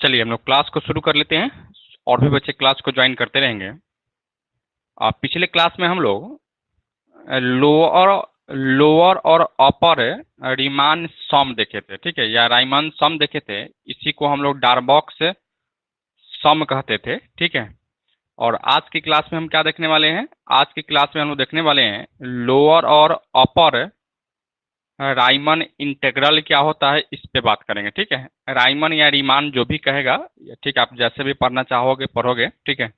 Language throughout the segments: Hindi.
चलिए हम लोग क्लास को शुरू कर लेते हैं और भी बच्चे क्लास को ज्वाइन करते रहेंगे। पिछले क्लास में हम लोग लोअर लोअर और अपर रीमान सम देखे थे, ठीक है, या राइमान सम देखे थे। इसी को हम लोग डारबॉक्स सम कहते थे, ठीक है। और आज की क्लास में हम क्या देखने वाले हैं? आज की क्लास में हम लोग देखने वाले हैं लोअर और अपर राइमन इंटीग्रल क्या होता है, इस पे बात करेंगे, ठीक है। राइमन या रीमान जो भी कहेगा, ठीक है, आप जैसे भी पढ़ना चाहोगे पढ़ोगे, ठीक है।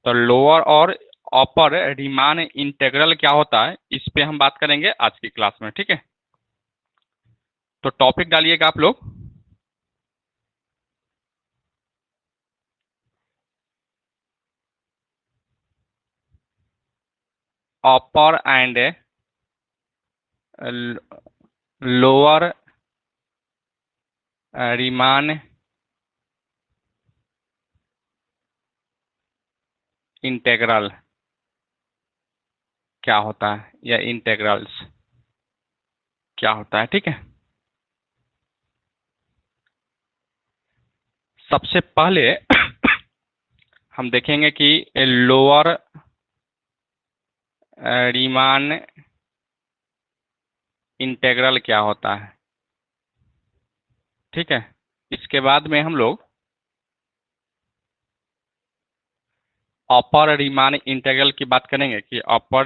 तो लोअर और अपर रीमान इंटीग्रल क्या होता है, इस पे हम बात करेंगे आज की क्लास में, ठीक है। तो टॉपिक डालिएगा आप लोग। अपर एंड लोअर रीमान इंटीग्रल क्या होता है, या इंटीग्रल्स क्या होता है, ठीक है। सबसे पहले हम देखेंगे कि लोअर रीमान इंटीग्रल क्या होता है, ठीक है। इसके बाद में हम लोग अपर रीमान इंटीग्रल की बात करेंगे कि अपर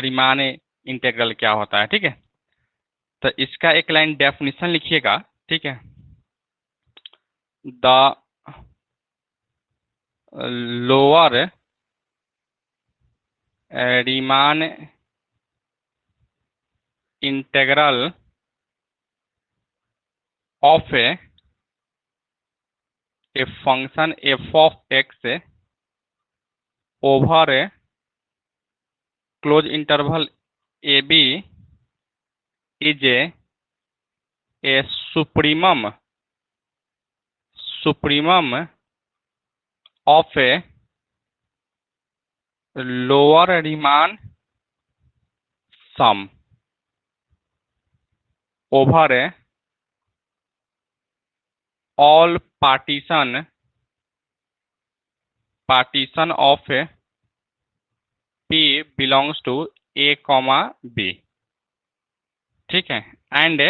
रीमान इंटीग्रल क्या होता है, ठीक है। तो इसका एक लाइन डेफिनेशन लिखिएगा, ठीक है। The lower Riemann integral of a function F of x over close interval A B is a supremum of a lower Riemann sum over all partition of P belongs to A, B, ठीक है। and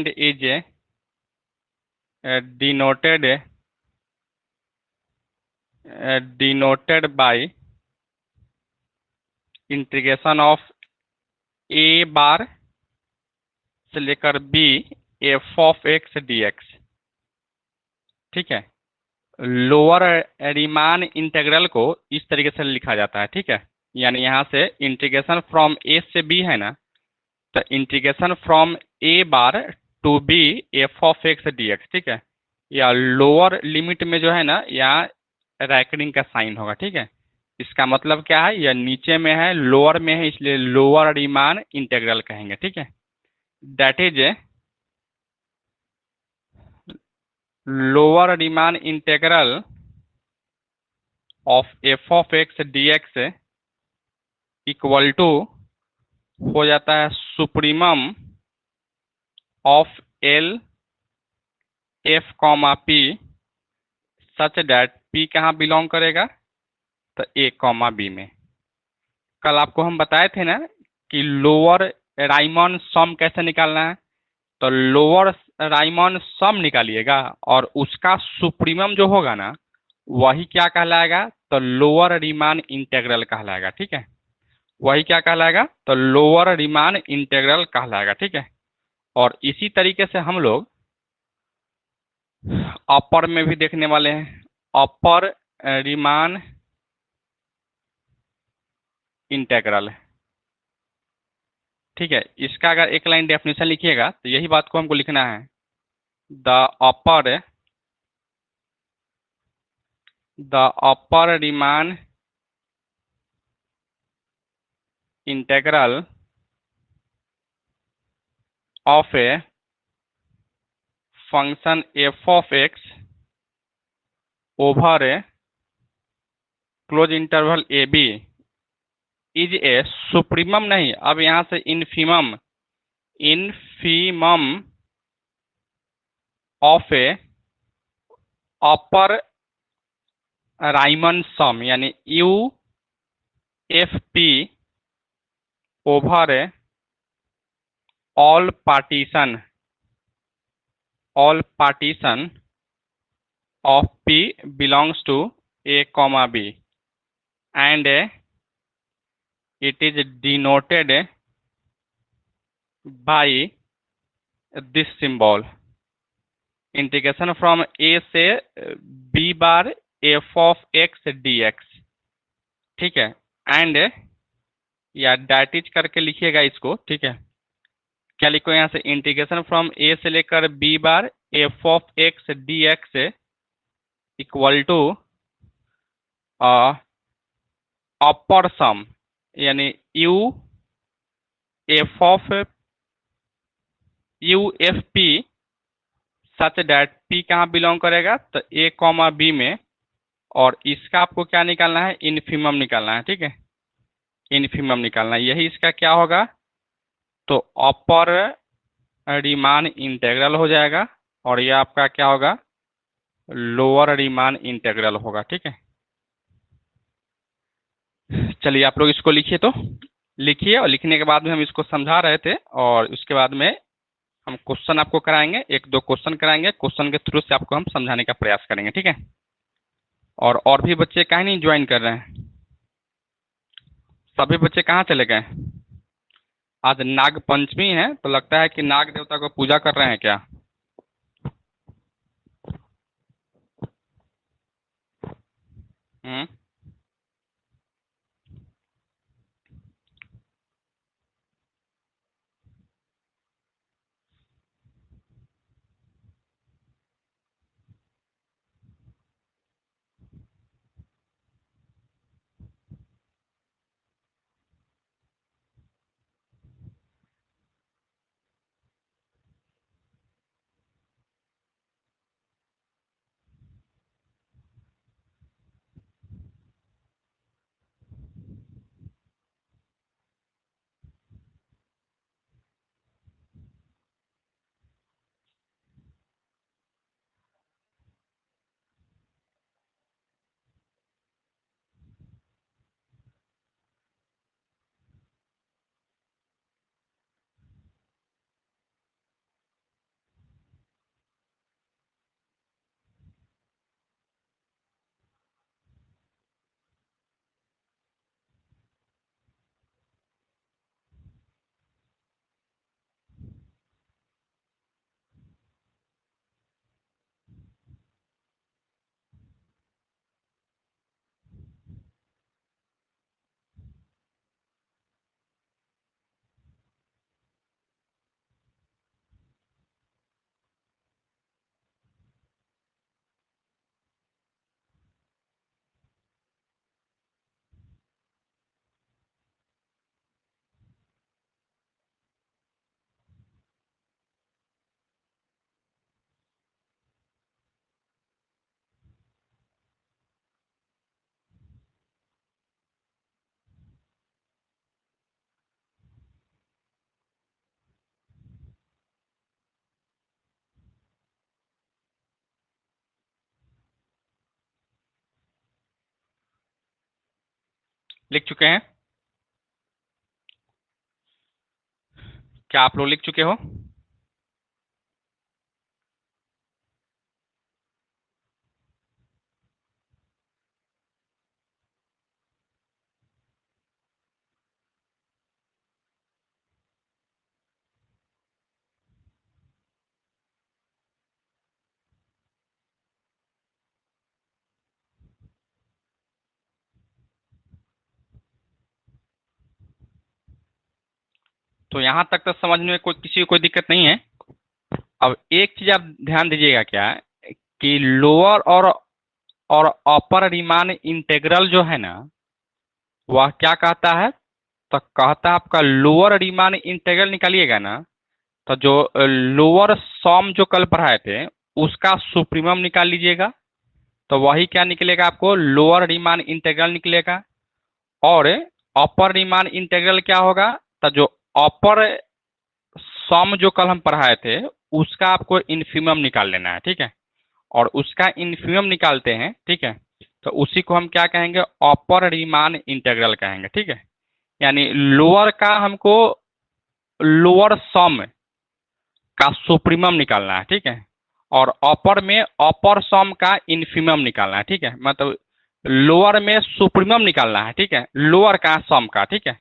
is denoted by integration of A बार से लेकर B f of x dx, ठीक है। लोअर रीमान इंटीग्रल को इस तरीके से लिखा जाता है, ठीक है। यानी यहाँ से इंटीग्रेशन फ्रॉम ए से बी है ना, तो integration from A bar to B F of x D X, ठीक है। या लोअर लिमिट में जो है ना, यहाँ रैकडिंग का साइन होगा, ठीक है। इसका मतलब क्या है, यह नीचे में है, लोअर में है, इसलिए लोअर रीमान इंटीग्रल कहेंगे, ठीक है। That is lower Riemann integral of F of x D x equal to हो जाता है supremum of L F comma P such that P कहाँ बिलोंग करेगा, तो ए कॉमा बी में। कल आपको हम बताए थे ना कि लोअर राइमन सम कैसे निकालना है। तो लोअर राइमन सम निकालिएगा और उसका सुप्रीमम जो होगा ना, वही क्या कहलाएगा, तो लोअर रीमान इंटीग्रल कहलाएगा, ठीक है। वही क्या कहलाएगा, तो लोअर रीमान इंटीग्रल कहलाएगा, ठीक है। और इसी तरीके से हम लोग अपर में भी देखने वाले हैं, अपर रीमान इंटीग्रल, ठीक है। इसका अगर एक लाइन डेफिनेशन लिखिएगा तो यही बात को हमको लिखना है, the upper Riemann integral of a function F of x over close interval A B is a supremum नहीं, अब यहाँ से infimum of a upper Riemann sum यानी U F P over all partition of P belongs to A comma B and it is denoted by this symbol integration from A से B bar f of x dx। ठीक है, एंड या डैट करके लिखिएगा इसको। ठीक है, क्या लिखो यहाँ से, इंटीग्रेशन फ्रॉम ए से लेकर B bar F of x D x equal to upper sum यानी U F P such that P कहाँ बिलोंग करेगा, तो ए कॉमा बी में, और इसका आपको क्या निकालना है, इनफिमम निकालना है। ठीक है, इनफिमम निकालना है, यही इसका क्या होगा, तो अपर रीमान इंटेग्रल हो जाएगा और यह आपका क्या होगा, लोअर रीमान इंटेग्रल होगा। ठीक है, चलिए आप लोग इसको लिखिए, तो लिखिए, और लिखने के बाद में हम इसको समझा रहे थे और उसके बाद में हम क्वेश्चन आपको कराएंगे, एक दो क्वेश्चन कराएंगे, क्वेश्चन के थ्रू से आपको हम समझाने का प्रयास करेंगे। ठीक है, और भी बच्चे काहे नहीं ज्वाइन कर रहे हैं, सभी बच्चे कहाँ चले गए। आज नाग पंचमी है तो लगता है कि नाग देवता को पूजा कर रहे हैं क्या। लिख चुके हैं, क्या आप लोग लिख चुके हो। तो यहाँ तक तो समझने में किसी को कोई दिक्कत नहीं है। अब एक चीज आप ध्यान दीजिएगा, क्या है कि लोअर और अपर रीमान इंटेग्रल जो है ना, वह क्या कहता है, तो कहता है आपका लोअर रीमान इंटेग्रल निकालिएगा ना, तो जो लोअर सम जो कल पढ़ाए थे उसका सुप्रीमम निकाल लीजिएगा, तो वही क्या निकलेगा, आपको लोअर रीमान इंटेग्रल निकलेगा। और अपर रीमान इंटेग्रल क्या होगा, तो जो अपर सम जो कल हम पढ़ाए थे उसका आपको इन्फीमम निकाल लेना है, ठीक है। और उसका इन्फीमम निकालते हैं, ठीक है, तो उसी को हम क्या कहेंगे, अपर रीमान इंटीग्रल कहेंगे, ठीक है। यानी लोअर का हमको लोअर सम का सुप्रीमम निकालना है, ठीक है। और अपर में अपर सम का इन्फीमम निकालना है, ठीक है। मतलब लोअर में सुप्रीमम निकालना है, ठीक है, लोअर का सम का, ठीक है।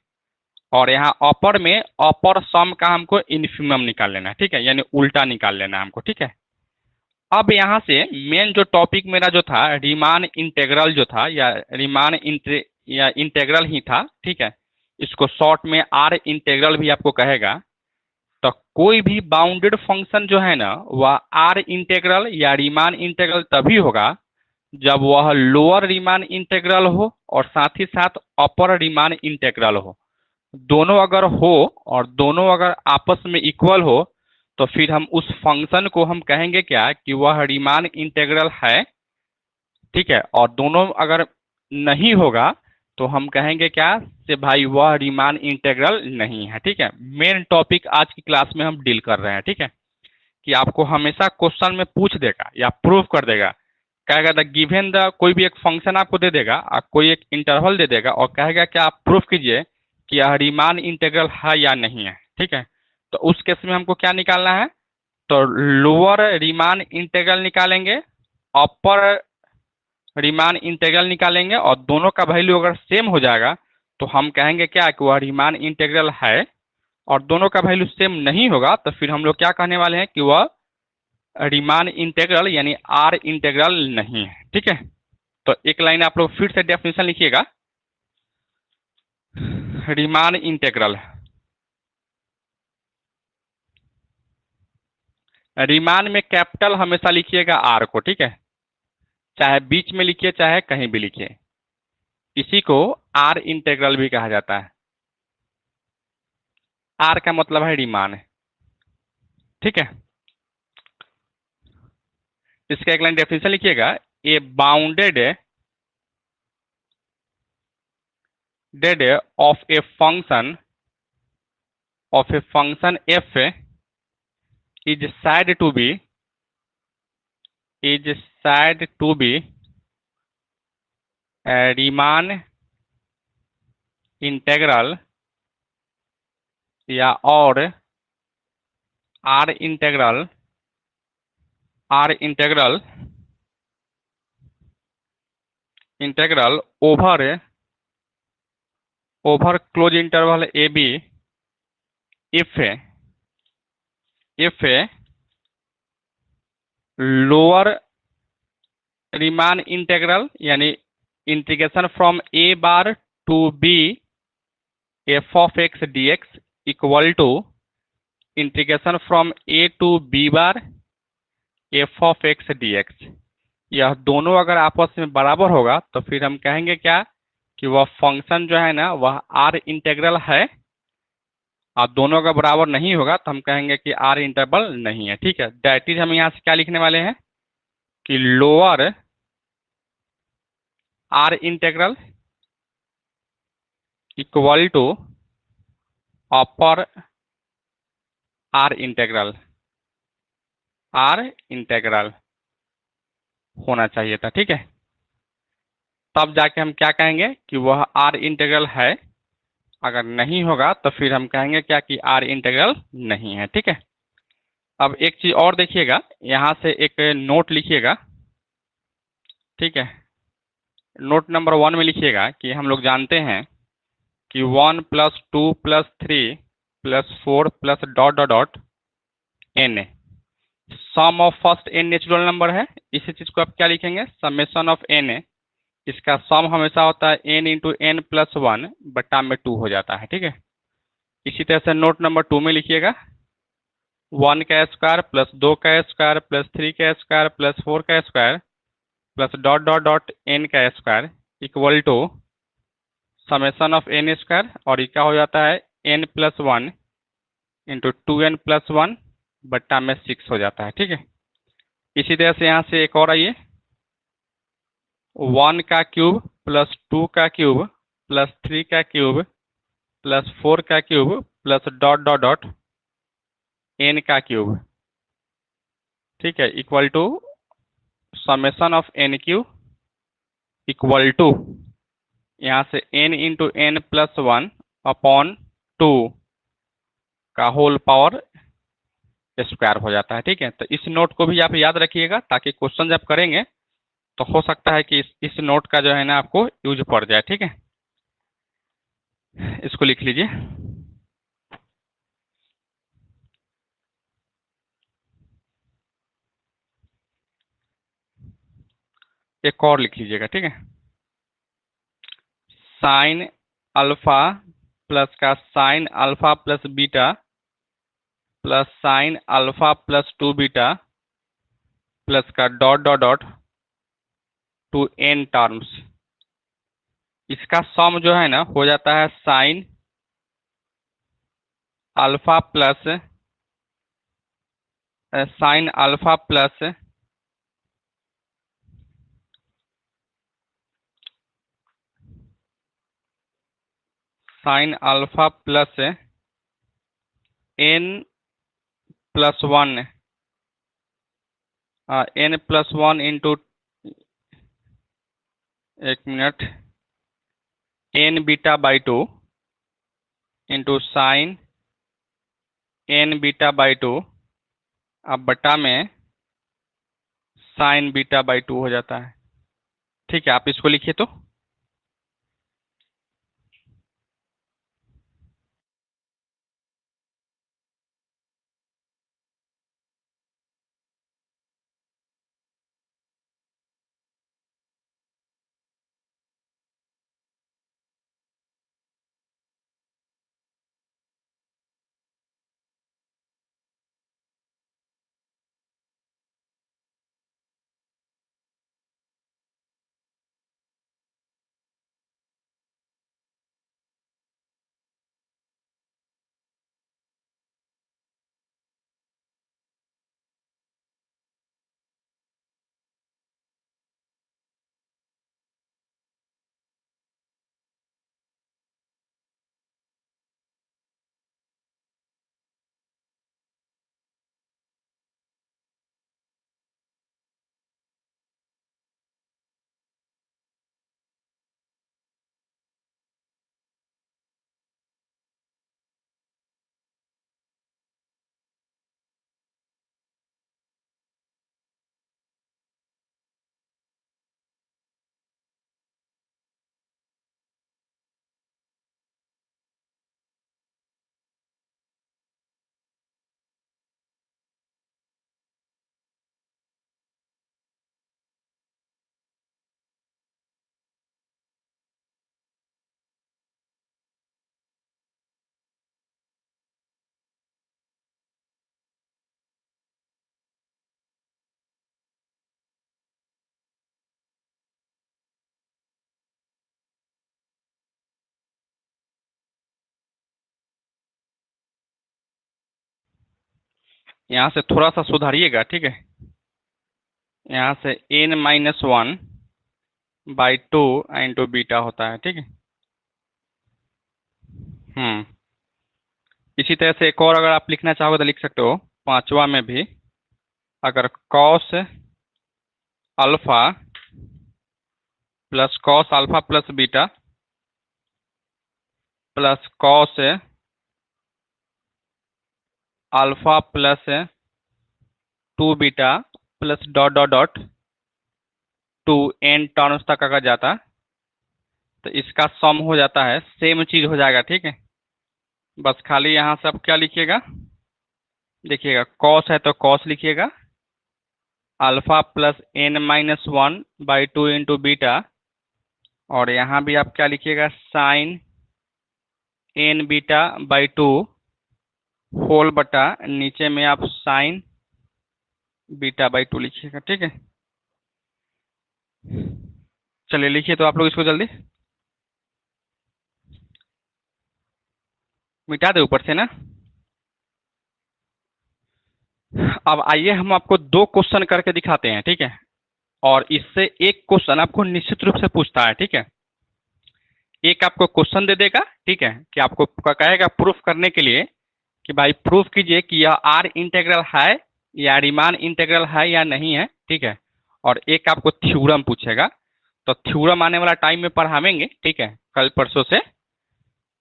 और यहाँ अपर में अपर सम का हमको इन्फीमम निकाल लेना है, ठीक है, यानी उल्टा निकाल लेना है हमको, ठीक है। अब यहाँ से मेन जो टॉपिक मेरा जो था रीमान इंटीग्रल जो था, या रीमान या इंटीग्रल ही था, ठीक है। इसको शॉर्ट में आर इंटीग्रल भी आपको कहेगा। तो कोई भी बाउंडेड फंक्शन जो है ना वह आर इंटीग्रल या रीमान इंटीग्रल तभी होगा जब वह लोअर रीमान इंटीग्रल हो और साथ ही साथ अपर रीमान इंटीग्रल हो। दोनों अगर हो और दोनों अगर आपस में इक्वल हो तो फिर हम उस फंक्शन को हम कहेंगे क्या कि वह रीमान इंटीग्रल है, ठीक है। और दोनों अगर नहीं होगा तो हम कहेंगे क्या से भाई वह रीमान इंटीग्रल नहीं है, ठीक है। मेन टॉपिक आज की क्लास में हम डील कर रहे हैं, ठीक है। कि आपको हमेशा क्वेश्चन में पूछ देगा या प्रूफ कर देगा, कहेगा द गिवन द, कोई भी एक फंक्शन आपको दे देगा, कोई एक इंटरवल दे देगा और कहेगा कि आप प्रूफ कीजिए कि यह रीमान इंटीग्रल है या नहीं है, ठीक है। तो उस केस में हमको क्या निकालना है, तो लोअर रीमान इंटीग्रल निकालेंगे, अपर रीमान इंटीग्रल निकालेंगे, और दोनों का वैल्यू अगर सेम हो जाएगा तो हम कहेंगे क्या कि वह रीमान इंटीग्रल है। और दोनों का वैल्यू सेम नहीं होगा तो फिर हम लोग क्या कहने वाले हैं कि वह रीमान इंटीग्रल यानी आर इंटीग्रल नहीं है, ठीक है। तो एक लाइन आप लोग फिर से डेफिनेशन लिखिएगा, रीमान इंटीग्रल, रीमान में कैपिटल हमेशा लिखिएगा आर को, ठीक है, चाहे बीच में लिखिए चाहे कहीं भी लिखिए। इसी को आर इंटीग्रल भी कहा जाता है। आर का मतलब है रीमान, ठीक है। इसका एक लाइन डेफिनेशन लिखिएगा, a bounded dead of a function f is said to be a Riemann integral या और R integral over close interval A b if lower Riemann integral यानी integration from A bar to B F of x D x equal to integration from a to b bar F of x D x. यह दोनों अगर आपस में बराबर होगा तो फिर हम कहेंगे क्या कि वह फंक्शन जो है ना वह आर इंटीग्रल है। और दोनों अगर बराबर नहीं होगा तो हम कहेंगे कि आर इंटीग्रल नहीं है, ठीक है। दैट इज हम यहाँ से क्या लिखने वाले हैं कि lower R integral equal to upper R integral होना चाहिए था, ठीक है। तब जाके हम क्या कहेंगे कि वह आर इंटीग्रल है। अगर नहीं होगा तो फिर हम कहेंगे क्या कि आर इंटीग्रल नहीं है, ठीक है। अब एक चीज और देखिएगा, यहाँ से एक नोट लिखिएगा, ठीक है। नोट नंबर 1 में लिखिएगा कि हम लोग जानते हैं कि 1 + 2 + 3 + 4 + dot dot dot n sum of first n natural number है। इसी चीज को आप क्या लिखेंगे, समेशन ऑफ n। इसका सम हमेशा होता है n × n + 1 बटा में 2 हो जाता है, ठीक है। इसी तरह से नोट नंबर 2 में लिखिएगा 1 का स्क्वायर + 2 का स्क्वायर + 3 का स्क्वायर + 4 का square + dot dot dot n का square equal to summation of n square, और ये क्या हो जाता है n + 1 × 2n + 1 बट्टा में 6 हो जाता है, ठीक है। इसी तरह से यहाँ से एक और आइए 1 का क्यूब + 2 का क्यूब + 3 का क्यूब + 4 का cube + dot dot dot N का क्यूब, ठीक है, equal to summation of N cube equal to यहाँ से N into N plus one upon two का होल पावर स्क्वायर हो जाता है। ठीक है, तो इस नोट को भी आप याद रखिएगा ताकि क्वेश्चन जब करेंगे तो हो सकता है कि इस नोट का जो है ना आपको यूज पड़ जाए। ठीक है, इसको लिख लीजिए। एक और लिख लीजिएगा, ठीक है, साइन अल्फा प्लस का sine alpha plus beta plus sine alpha plus two beta plus का dot dot dot to N terms. इसका सम जो है ना हो जाता है sine alpha plus sine alpha plus sine alpha plus n plus one n plus one into, एक मिनट, n beta by two into sine N beta by two, अब बटा में साइन बीटा बाई टू हो जाता है। ठीक है, आप इसको लिखिए तो। यहाँ से थोड़ा सा सुधारिएगा, ठीक है, यहाँ से N minus one by two into beta होता है। ठीक है, इसी तरह से एक और अगर आप लिखना चाहोगे तो लिख सकते हो, पांचवा में भी, अगर cos alpha plus cos alpha plus beta plus cos alpha plus two beta plus dot dot dot to N terms तक अगर जाता तो इसका सम हो जाता है, सेम चीज हो जाएगा। ठीक है, बस खाली यहाँ से आप क्या लिखिएगा, देखिएगा कॉस है तो कॉस लिखिएगा, alpha plus N minus one by two into beta, और यहाँ भी आप क्या लिखिएगा, sine N beta by two whole बटा नीचे में आप साइन बीटा बाई टू लिखिएगा। ठीक है, चलिए लिखिए तो आप लोग इसको जल्दी मिटा दे ऊपर से ना। अब आइए हम आपको दो क्वेश्चन करके दिखाते हैं। ठीक है, और इससे एक क्वेश्चन आपको निश्चित रूप से पूछता है। ठीक है, एक आपको क्वेश्चन दे देगा, ठीक है, कि आपको कहेगा प्रूफ करने के लिए कि भाई प्रूफ कीजिए कि यह आर इंटीग्रल है या रीमान इंटीग्रल है या नहीं है, ठीक है। और एक आपको थ्योरम पूछेगा, तो थ्योरम आने वाला टाइम में पढ़ावेंगे, ठीक है, कल परसों से।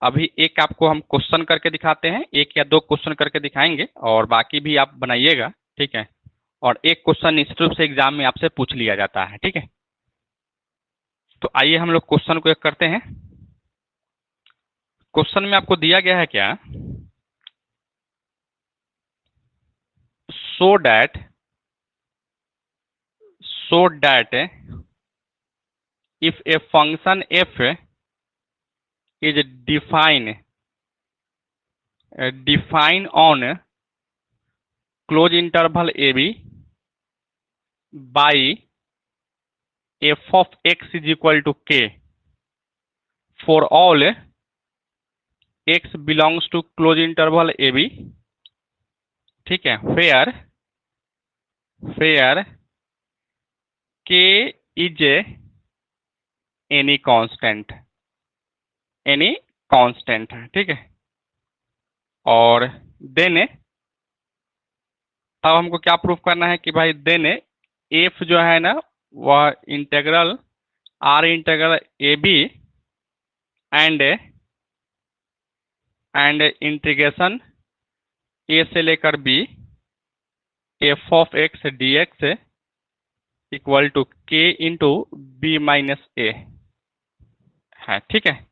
अभी एक आपको हम क्वेश्चन करके दिखाते हैं, एक या दो क्वेश्चन करके दिखाएंगे और बाकी भी आप बनाइएगा, ठीक है। और एक क्वेश्चन निश्चित रूप से एग्जाम में आपसे पूछ लिया जाता है, ठीक है। तो आइए हम लोग क्वेश्चन को एक करते हैं। क्वेश्चन में आपको दिया गया है क्या, so that if a function f is defined on close interval ab by f of x is equal to k for all x belongs to close interval ab, ठीक है, where k is any constant, ठीक है। और देन तब हमको क्या प्रूफ करना है कि भाई देन एफ जो है ना वह integral R integral a b and integration a से लेकर B F of x D x equal to के इंटू बी माइनस ए है, ठीक है।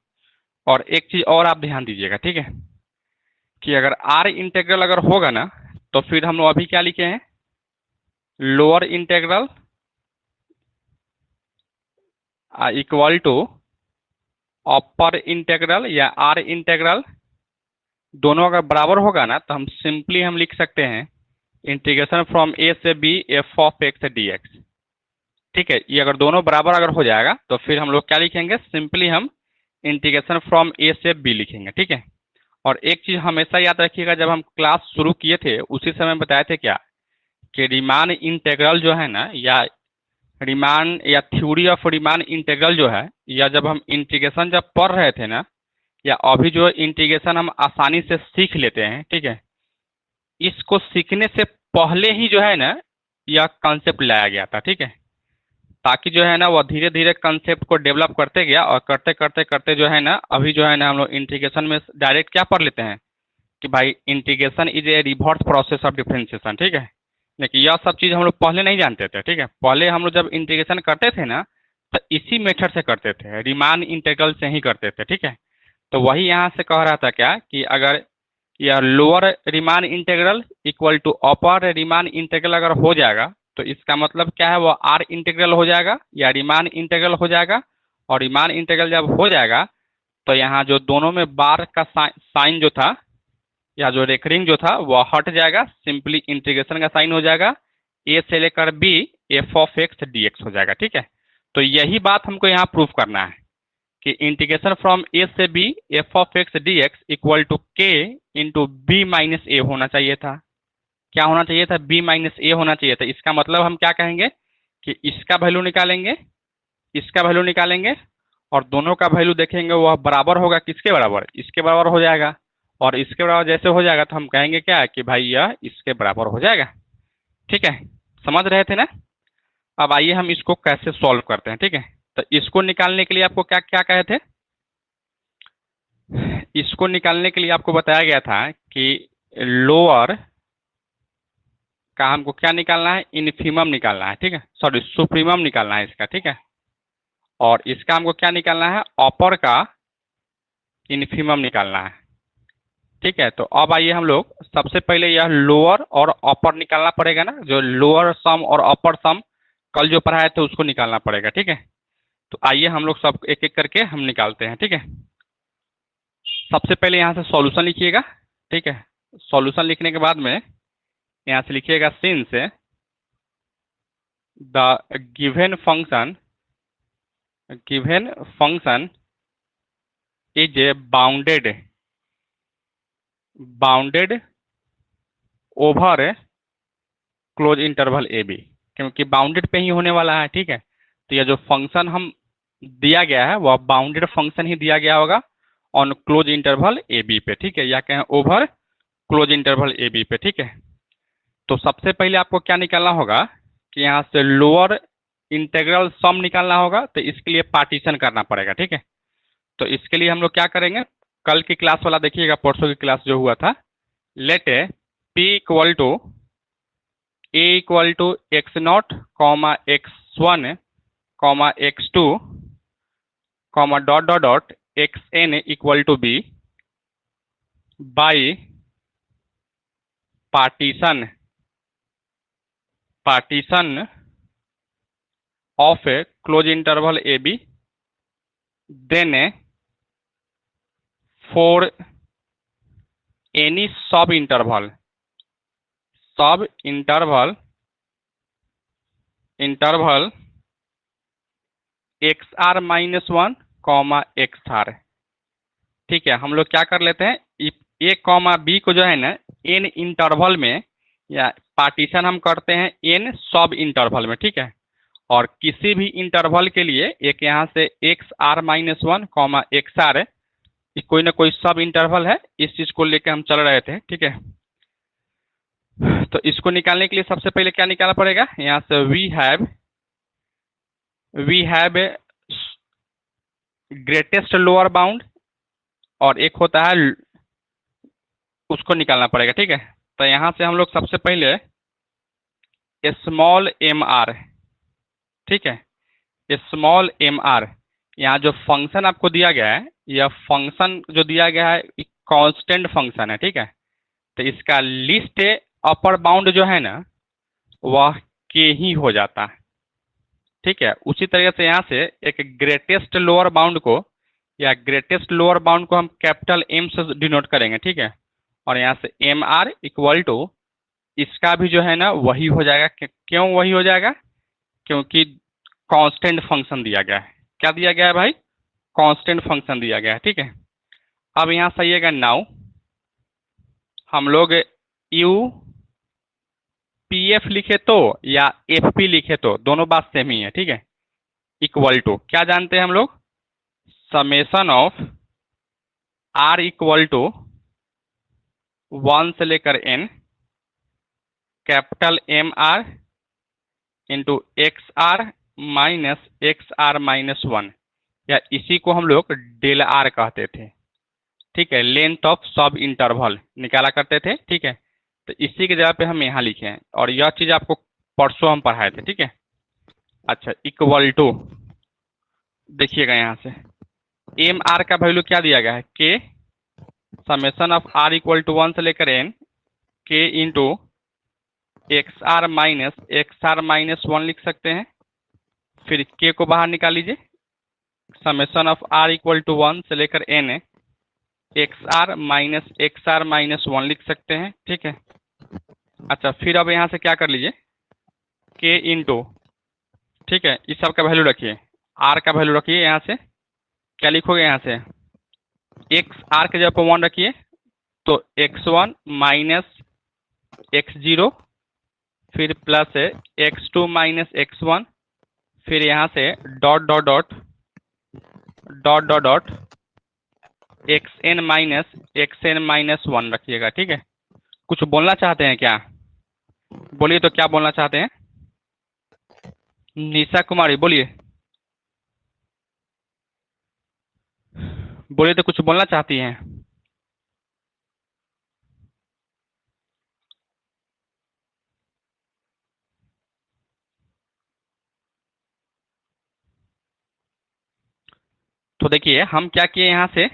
और एक चीज और आप ध्यान दीजिएगा, ठीक है, कि अगर आर इंटीग्रल अगर होगा ना तो फिर हम लोग अभी क्या लिखे हैं, lower integral equal to upper integral या आर इंटीग्रल, दोनों अगर बराबर होगा ना तो हम सिंपली हम लिख सकते हैं इंटीग्रेशन फ्रॉम ए से B F of x D X, ठीक है। ये अगर दोनों बराबर अगर हो जाएगा तो फिर हम लोग क्या लिखेंगे, सिंपली हम इंटीग्रेशन फ्रॉम ए से बी लिखेंगे, ठीक है। और एक चीज हमेशा याद रखिएगा, जब हम क्लास शुरू किए थे उसी समय बताए थे क्या कि रीमान इंटीग्रल जो है ना, या रीमान या थ्योरी ऑफ रीमान इंटीग्रल जो है, या जब हम इंटीग्रेशन जब पढ़ रहे थे ना, या अभी जो इंटीग्रेशन हम आसानी से सीख लेते हैं, ठीक है, इसको सीखने से पहले ही जो है ना यह कंसेप्ट लाया गया था, ठीक है, ताकि जो है ना वह धीरे धीरे कंसेप्ट को डेवलप करते गया और करते करते करते जो है ना अभी जो है ना हम लोग इंटीग्रेशन में डायरेक्ट क्या पढ़ लेते हैं कि भाई integration is a reverse process of differentiation, ठीक है। लेकिन यह सब चीज़ हम लोग पहले नहीं जानते थे, ठीक है। पहले हम लोग जब इंटीग्रेशन करते थे ना तो इसी मेथड से करते थे, रीमान इंटीग्रल से ही करते थे, ठीक है। तो वही यहाँ से कह रहा था क्या कि अगर यह lower Riemann integral equal to upper Riemann integral अगर हो जाएगा तो इसका मतलब क्या है, वो आर इंटीग्रल हो जाएगा या रीमान इंटीग्रल हो जाएगा। और रीमान इंटीग्रल जब हो जाएगा तो यहाँ जो दोनों में बार का साइन जो था या जो रेकरिंग जो था वह हट जाएगा, सिंपली इंटीग्रेशन का साइन हो जाएगा, ए से लेकर B F of x D X हो जाएगा, ठीक है। तो यही बात हमको यहाँ प्रूफ करना है कि इंटीग्रेशन फ्रॉम ए से B F of x D x equal to के इंटू बी माइनस ए होना चाहिए था। क्या होना चाहिए था, बी माइनस ए होना चाहिए था। इसका मतलब हम क्या कहेंगे कि इसका वैल्यू निकालेंगे, इसका वैल्यू निकालेंगे और दोनों का वैल्यू देखेंगे वह बराबर होगा, किसके बराबर, इसके बराबर हो जाएगा। और इसके बराबर जैसे हो जाएगा तो हम कहेंगे क्या कि भाई यह इसके बराबर हो जाएगा, ठीक है। समझ रहे थे ना। अब आइए हम इसको कैसे सॉल्व करते हैं, ठीक है। तो इसको निकालने के लिए आपको क्या क्या कहे थे, इसको निकालने के लिए आपको बताया गया था कि लोअर का हमको क्या निकालना है, इनफीमम निकालना है, ठीक है, सॉरी सुप्रीमम निकालना है इसका, ठीक है। और इसका हमको क्या निकालना है, अपर का इनफीमम निकालना है, ठीक है। तो अब आइए हम लोग सबसे पहले यह लोअर और अपर निकालना पड़ेगा ना, जो लोअर सम और अपर सम कल जो पढ़ाए थे उसको निकालना पड़ेगा, ठीक है। तो आइए हम लोग सब एक एक करके हम निकालते हैं, ठीक है। सबसे पहले यहाँ से सॉल्यूशन लिखिएगा, ठीक है। सॉल्यूशन लिखने के बाद में यहाँ से लिखिएगा since the given function is a bounded over close interval A B, क्योंकि बाउंडेड पे ही होने वाला है, ठीक है। तो यह जो फंक्शन हम दिया गया है वह बाउंडेड फंक्शन ही दिया गया होगा on close interval A B पे, ठीक है, या कहें ओवर क्लोज इंटरवल ए बी पे। ठीक है, तो सबसे पहले आपको क्या निकालना होगा कि यहाँ से लोअर इंटीग्रल सम निकालना होगा, तो इसके लिए पार्टीशन करना पड़ेगा। ठीक है, तो इसके लिए हम लोग क्या करेंगे, कल की क्लास वाला देखिएगा, परसों की क्लास जो हुआ था, let A P equal to A equal to X not comma X one comma X two comma dot dot dot X N equal to B by partition of a close interval AB, then for any sub interval xr minus one comma xr। ठीक है, हम लोग क्या कर लेते हैं, ए कॉमा बी को जो है ना एन इंटरवल में या पार्टीशन हम करते हैं एन सब इंटरवल में। ठीक है, और किसी भी इंटरवल के लिए एक यहाँ से X are minus one comma X R कोई ना कोई सब इंटरवल है, इस चीज को लेकर हम चल रहे थे। ठीक है, तो इसको निकालने के लिए सबसे पहले क्या निकालना पड़ेगा, यहाँ से we have greatest lower bound और एक होता है, उसको निकालना पड़ेगा। ठीक है, तो यहाँ से हम लोग सबसे पहले स्मॉल एम आर, ठीक है, स्मॉल एम आर, यहाँ जो फंक्शन आपको दिया गया है, यह फंक्शन जो दिया गया है कांस्टेंट फंक्शन है। ठीक है, तो इसका लिस्ट अपर बाउंड जो है ना वह के ही हो जाता है। ठीक है, उसी तरह से यहाँ से एक ग्रेटेस्ट लोअर बाउंड को या ग्रेटेस्ट लोअर बाउंड को हम कैपिटल एम से डिनोट करेंगे। ठीक है, और यहाँ से एम आर इक्वल टू इसका भी जो है ना वही हो जाएगा। क्यों वही हो जाएगा, क्योंकि कांस्टेंट फंक्शन दिया गया है। क्या दिया गया है भाई, कांस्टेंट फंक्शन दिया गया है। ठीक है, अब यहाँ से आइएगा, नाउ हम लोग यू पी एफ लिखे तो या एफ पी लिखे तो दोनों बात सेम ही है। ठीक है, इक्वल टू क्या जानते हैं हम लोग, summation of are equal to 1 से लेकर N capital M are into x are minus one, या इसी को हम लोग डेल आर कहते थे। ठीक है, लेंथ ऑफ सब इंटरवल निकाला करते थे। ठीक है, तो इसी की जगह पे हम यहाँ लिखे हैं, और यह चीज आपको परसों हम पढ़ाए थे। ठीक है, अच्छा, इक्वल टू देखिएगा यहाँ से एम आर का वैल्यू क्या दिया गया है, K summation of are equal to 1 से लेकर N K into x are minus one लिख सकते हैं। फिर के को बाहर निकाल लीजिए, summation of are equal to 1 से लेकर N X are minus one लिख सकते हैं। ठीक है, अच्छा, फिर अब यहाँ से क्या कर लीजिए, के इंटू, ठीक है, इस सब का वैल्यू रखिए, आर का वैल्यू रखिए। यहाँ से क्या लिखोगे, यहाँ से एक्स आर के जगह पर 1 रखिए, तो x1 माइनस x0, फिर प्लस x2 माइनस x1, फिर यहाँ से dot dot dot dot dot dot xn minus one रखिएगा। ठीक है, कुछ बोलना चाहते हैं क्या, बोलिए, तो क्या बोलना चाहते हैं, निशा कुमारी बोलिए, बोलिए, तो कुछ बोलना चाहती हैं। तो देखिए हम क्या किए, यहाँ से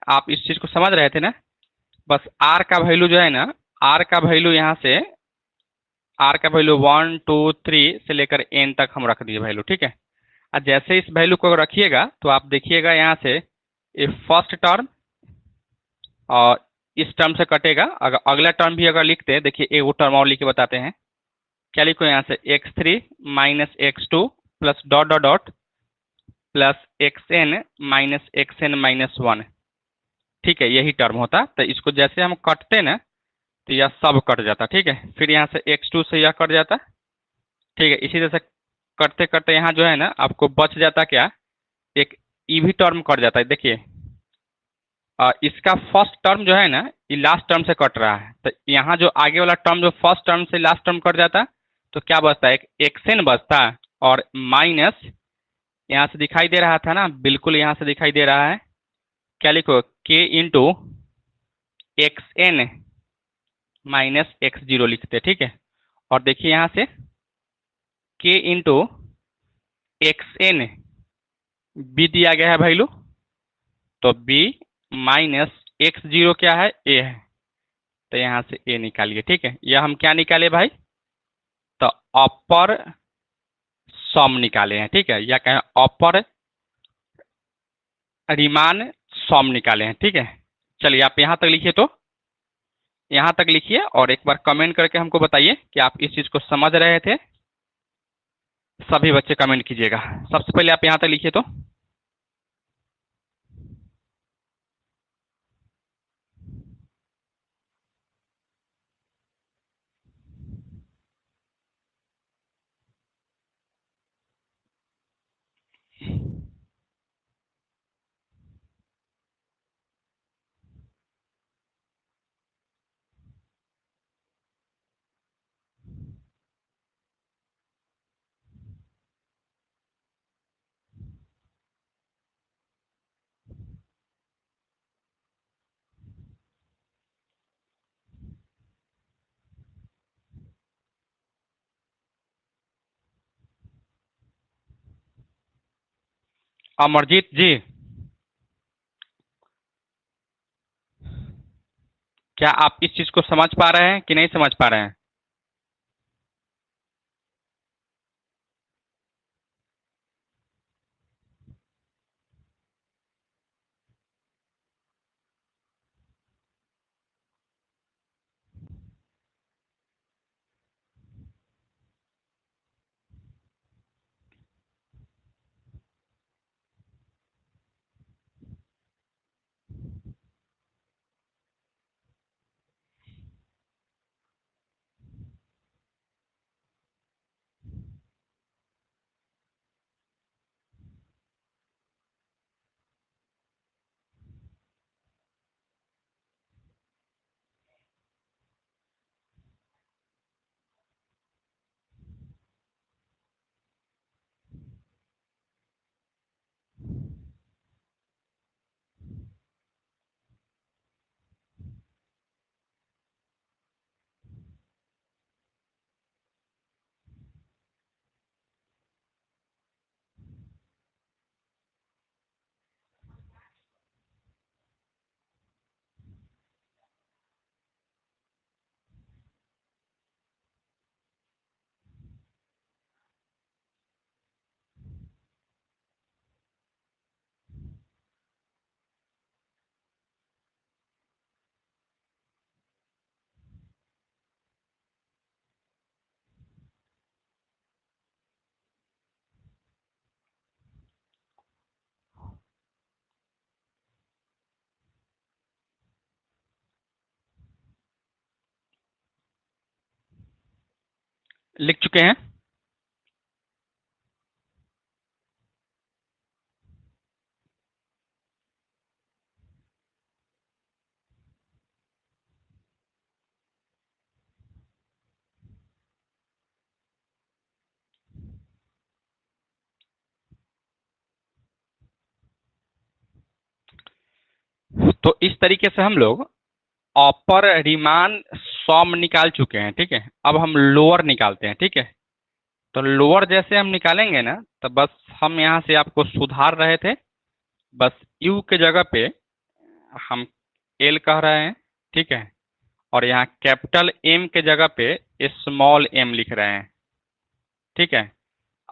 आप इस चीज को समझ रहे थे ना, बस आर का वैल्यू जो है ना, आर का वैल्यू यहाँ से आर का वैल्यू 1 2 3 से लेकर एन तक हम रख दिए वैल्यू। ठीक है, और जैसे इस वैल्यू को रखिएगा तो आप देखिएगा यहाँ से ये फर्स्ट टर्म और इस टर्म से कटेगा। अगर अगला टर्म भी अगर लिखते हैं, देखिए एक वो टर्म और लिख के बताते हैं, क्या लिखो यहाँ से x3 minus x2 plus dot dot dot plus xn minus one. ठीक है, यही टर्म होता। तो इसको जैसे हम कटते ना तो यह सब कट जाता। ठीक है, फिर यहाँ से x2 से यह कट जाता। ठीक है, इसी तरह से करते करते यहाँ जो है ना आपको बच जाता क्या, एक ई भी टर्म कट जाता है। देखिए इसका फर्स्ट टर्म जो है ना, ये लास्ट टर्म से कट रहा है, तो यहाँ जो आगे वाला टर्म जो फर्स्ट टर्म से लास्ट टर्म कट जाता है, तो क्या बचता है, एक एक्सएन बचता है, और माइनस यहाँ से दिखाई दे रहा था ना, बिल्कुल यहाँ से दिखाई दे रहा है, क्या लिखो, K into X N minus X zero लिखते हैं, ठीक है। और देखिए यहाँ से के इंटू एक्स एन बी दिया गया है वैल्यू, तो बी माइनस एक्स जीरो क्या है, ए है, तो यहाँ से ए निकालिए, ठीक है। यह हम क्या निकाले भाई, तो अपर सम निकाले हैं, ठीक है, या कहें अपर रीमान सम निकाले हैं, ठीक है। चलिए आप यहाँ तक लिखिए, तो यहाँ तक लिखिए और एक बार कमेंट करके हमको बताइए कि आप इस चीज को समझ रहे थे। सभी बच्चे कमेंट कीजिएगा। सबसे पहले आप यहाँ तक लिखिए, तो अमरजीत जी, क्या आप इस चीज को समझ पा रहे हैं कि नहीं समझ पा रहे हैं? लिख चुके हैं? तो इस तरीके से हम लोग अपर रीमान सम निकाल चुके हैं, ठीक है। अब हम लोअर निकालते हैं, ठीक है। तो लोअर जैसे हम निकालेंगे ना, तो बस हम यहाँ से आपको सुधार रहे थे, बस यू के जगह पे हम एल कह रहे हैं, ठीक है। और यहाँ कैपिटल एम के जगह पे स्मॉल एम लिख रहे हैं, ठीक है।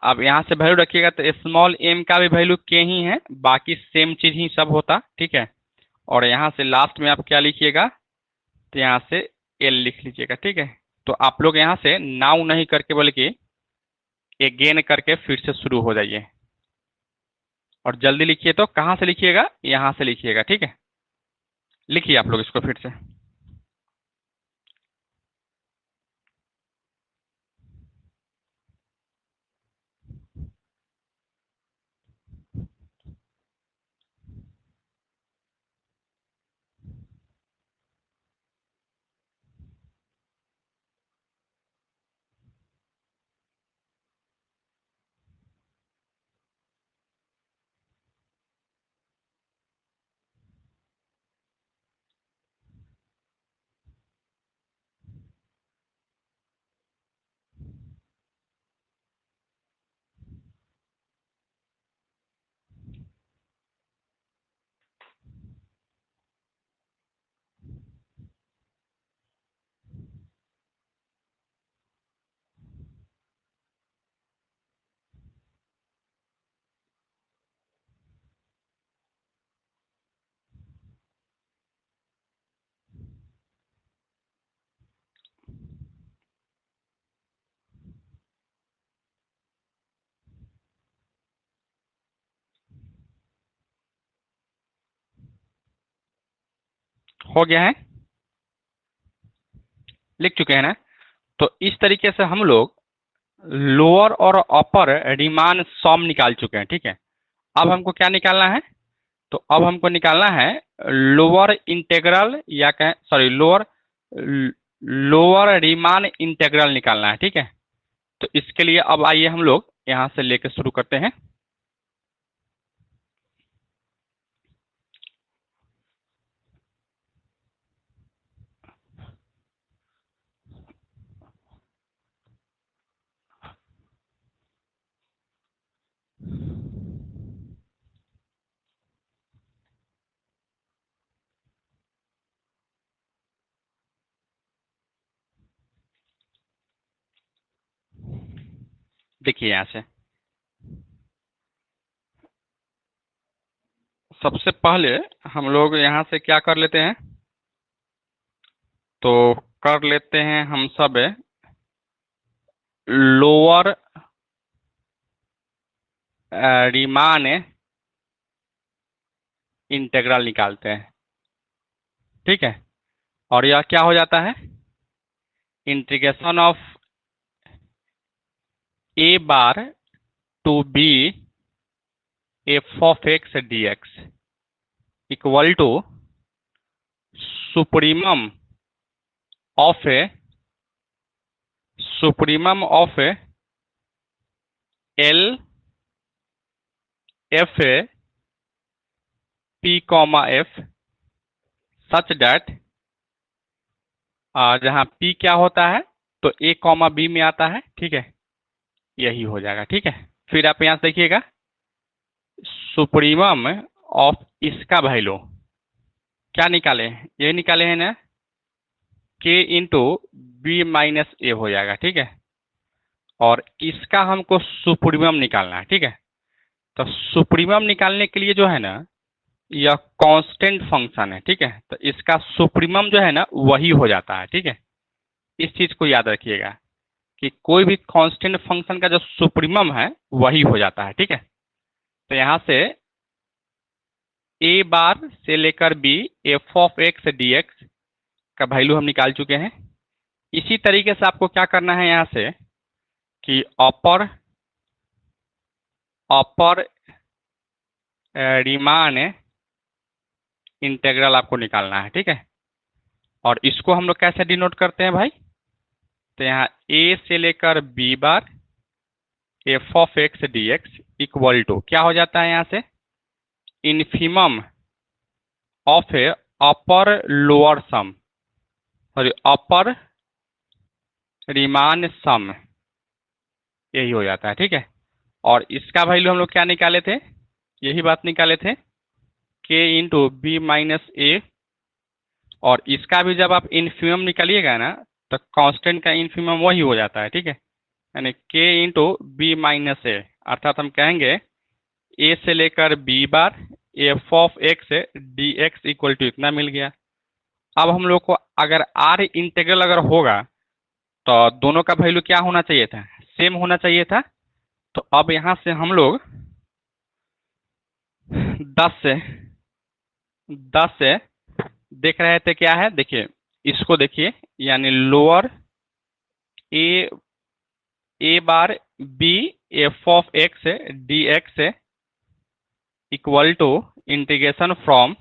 अब यहाँ से वैल्यू रखिएगा, तो स्मॉल एम का भी वैल्यू के ही है, बाकी सेम चीज ही सब होता, ठीक है। और यहाँ से लास्ट में आप क्या लिखिएगा, तो यहाँ से एल लिख लीजिएगा, ठीक है। तो आप लोग यहाँ से नाउ नहीं करके बल्कि अगेन करके फिर से शुरू हो जाइए, और जल्दी लिखिए। तो कहाँ से लिखिएगा, यहाँ से लिखिएगा, ठीक है। लिखिए आप लोग इसको फिर से। हो गया है, लिख चुके हैं ना। तो इस तरीके से हम लोग लोअर और अपर रीमान सम निकाल चुके हैं, ठीक है। अब हमको क्या निकालना है, तो अब हमको निकालना है लोअर इंटीग्रल या कहें sorry lower lower Riemann integral निकालना है, ठीक है। तो इसके लिए अब आइए हम लोग यहां से लेकर शुरू करते हैं। देखिए यहां से सबसे पहले हम लोग यहां से क्या कर लेते हैं, तो कर लेते हैं हम सब लोअर रीमान इंटीग्रल निकालते हैं, ठीक है। और यह क्या हो जाता है, integration of A bar to B F of x D x equal to supremum of a supremum of L F A P comma F such that जहां पी क्या होता है, तो ए कॉमा बी में आता है, ठीक है। यही हो जाएगा, ठीक है। फिर आप यहां से देखिएगा सुप्रीमम ऑफ इसका वैल्यू क्या निकाले, ये निकाले हैं ना, के इंटू बी माइनस ए हो जाएगा, ठीक है। और इसका हमको सुप्रीमम निकालना है, ठीक है। तो सुप्रीमम निकालने के लिए जो है ना, यह कांस्टेंट फंक्शन है, ठीक है। तो इसका सुप्रीमम जो है ना वही हो जाता है, ठीक है। इस चीज को याद रखिएगा कि कोई भी कांस्टेंट फंक्शन का जो सुप्रीमम है वही हो जाता है, ठीक है। तो यहां से ए बार से लेकर B F of x D X का वैल्यू हम निकाल चुके हैं। इसी तरीके से आपको क्या करना है यहां से कि अपर अपर रीमान इंटीग्रल आपको निकालना है, ठीक है। और इसको हम लोग कैसे डिनोट करते हैं भाई, तो यहाँ ए से लेकर B bar F of x D x equal to क्या हो जाता है यहाँ से, infimum of a upper lower sum sorry upper Riemann sum, यही हो जाता है, ठीक है। और इसका वैल्यू हम लोग क्या निकाले थे, यही बात निकाले थे, के इंटू बी माइनस ए। और इसका भी जब आप इन्फीमम निकालिएगा ना, तो कांस्टेंट का इन्फीमम वही हो जाता है, ठीक है। यानी के इंटू बी माइनस ए, अर्थात हम कहेंगे ए से लेकर B bar F of x D x equal to इतना मिल गया। अब हम लोग को अगर आर इंटीग्रल अगर होगा तो दोनों का वैल्यू क्या होना चाहिए था, सेम होना चाहिए था। तो अब यहां से हम लोग 10 से 10 से देख रहे थे क्या है, देखिए इसको देखिए, यानी lower a a bar b F of x D x equal to integration from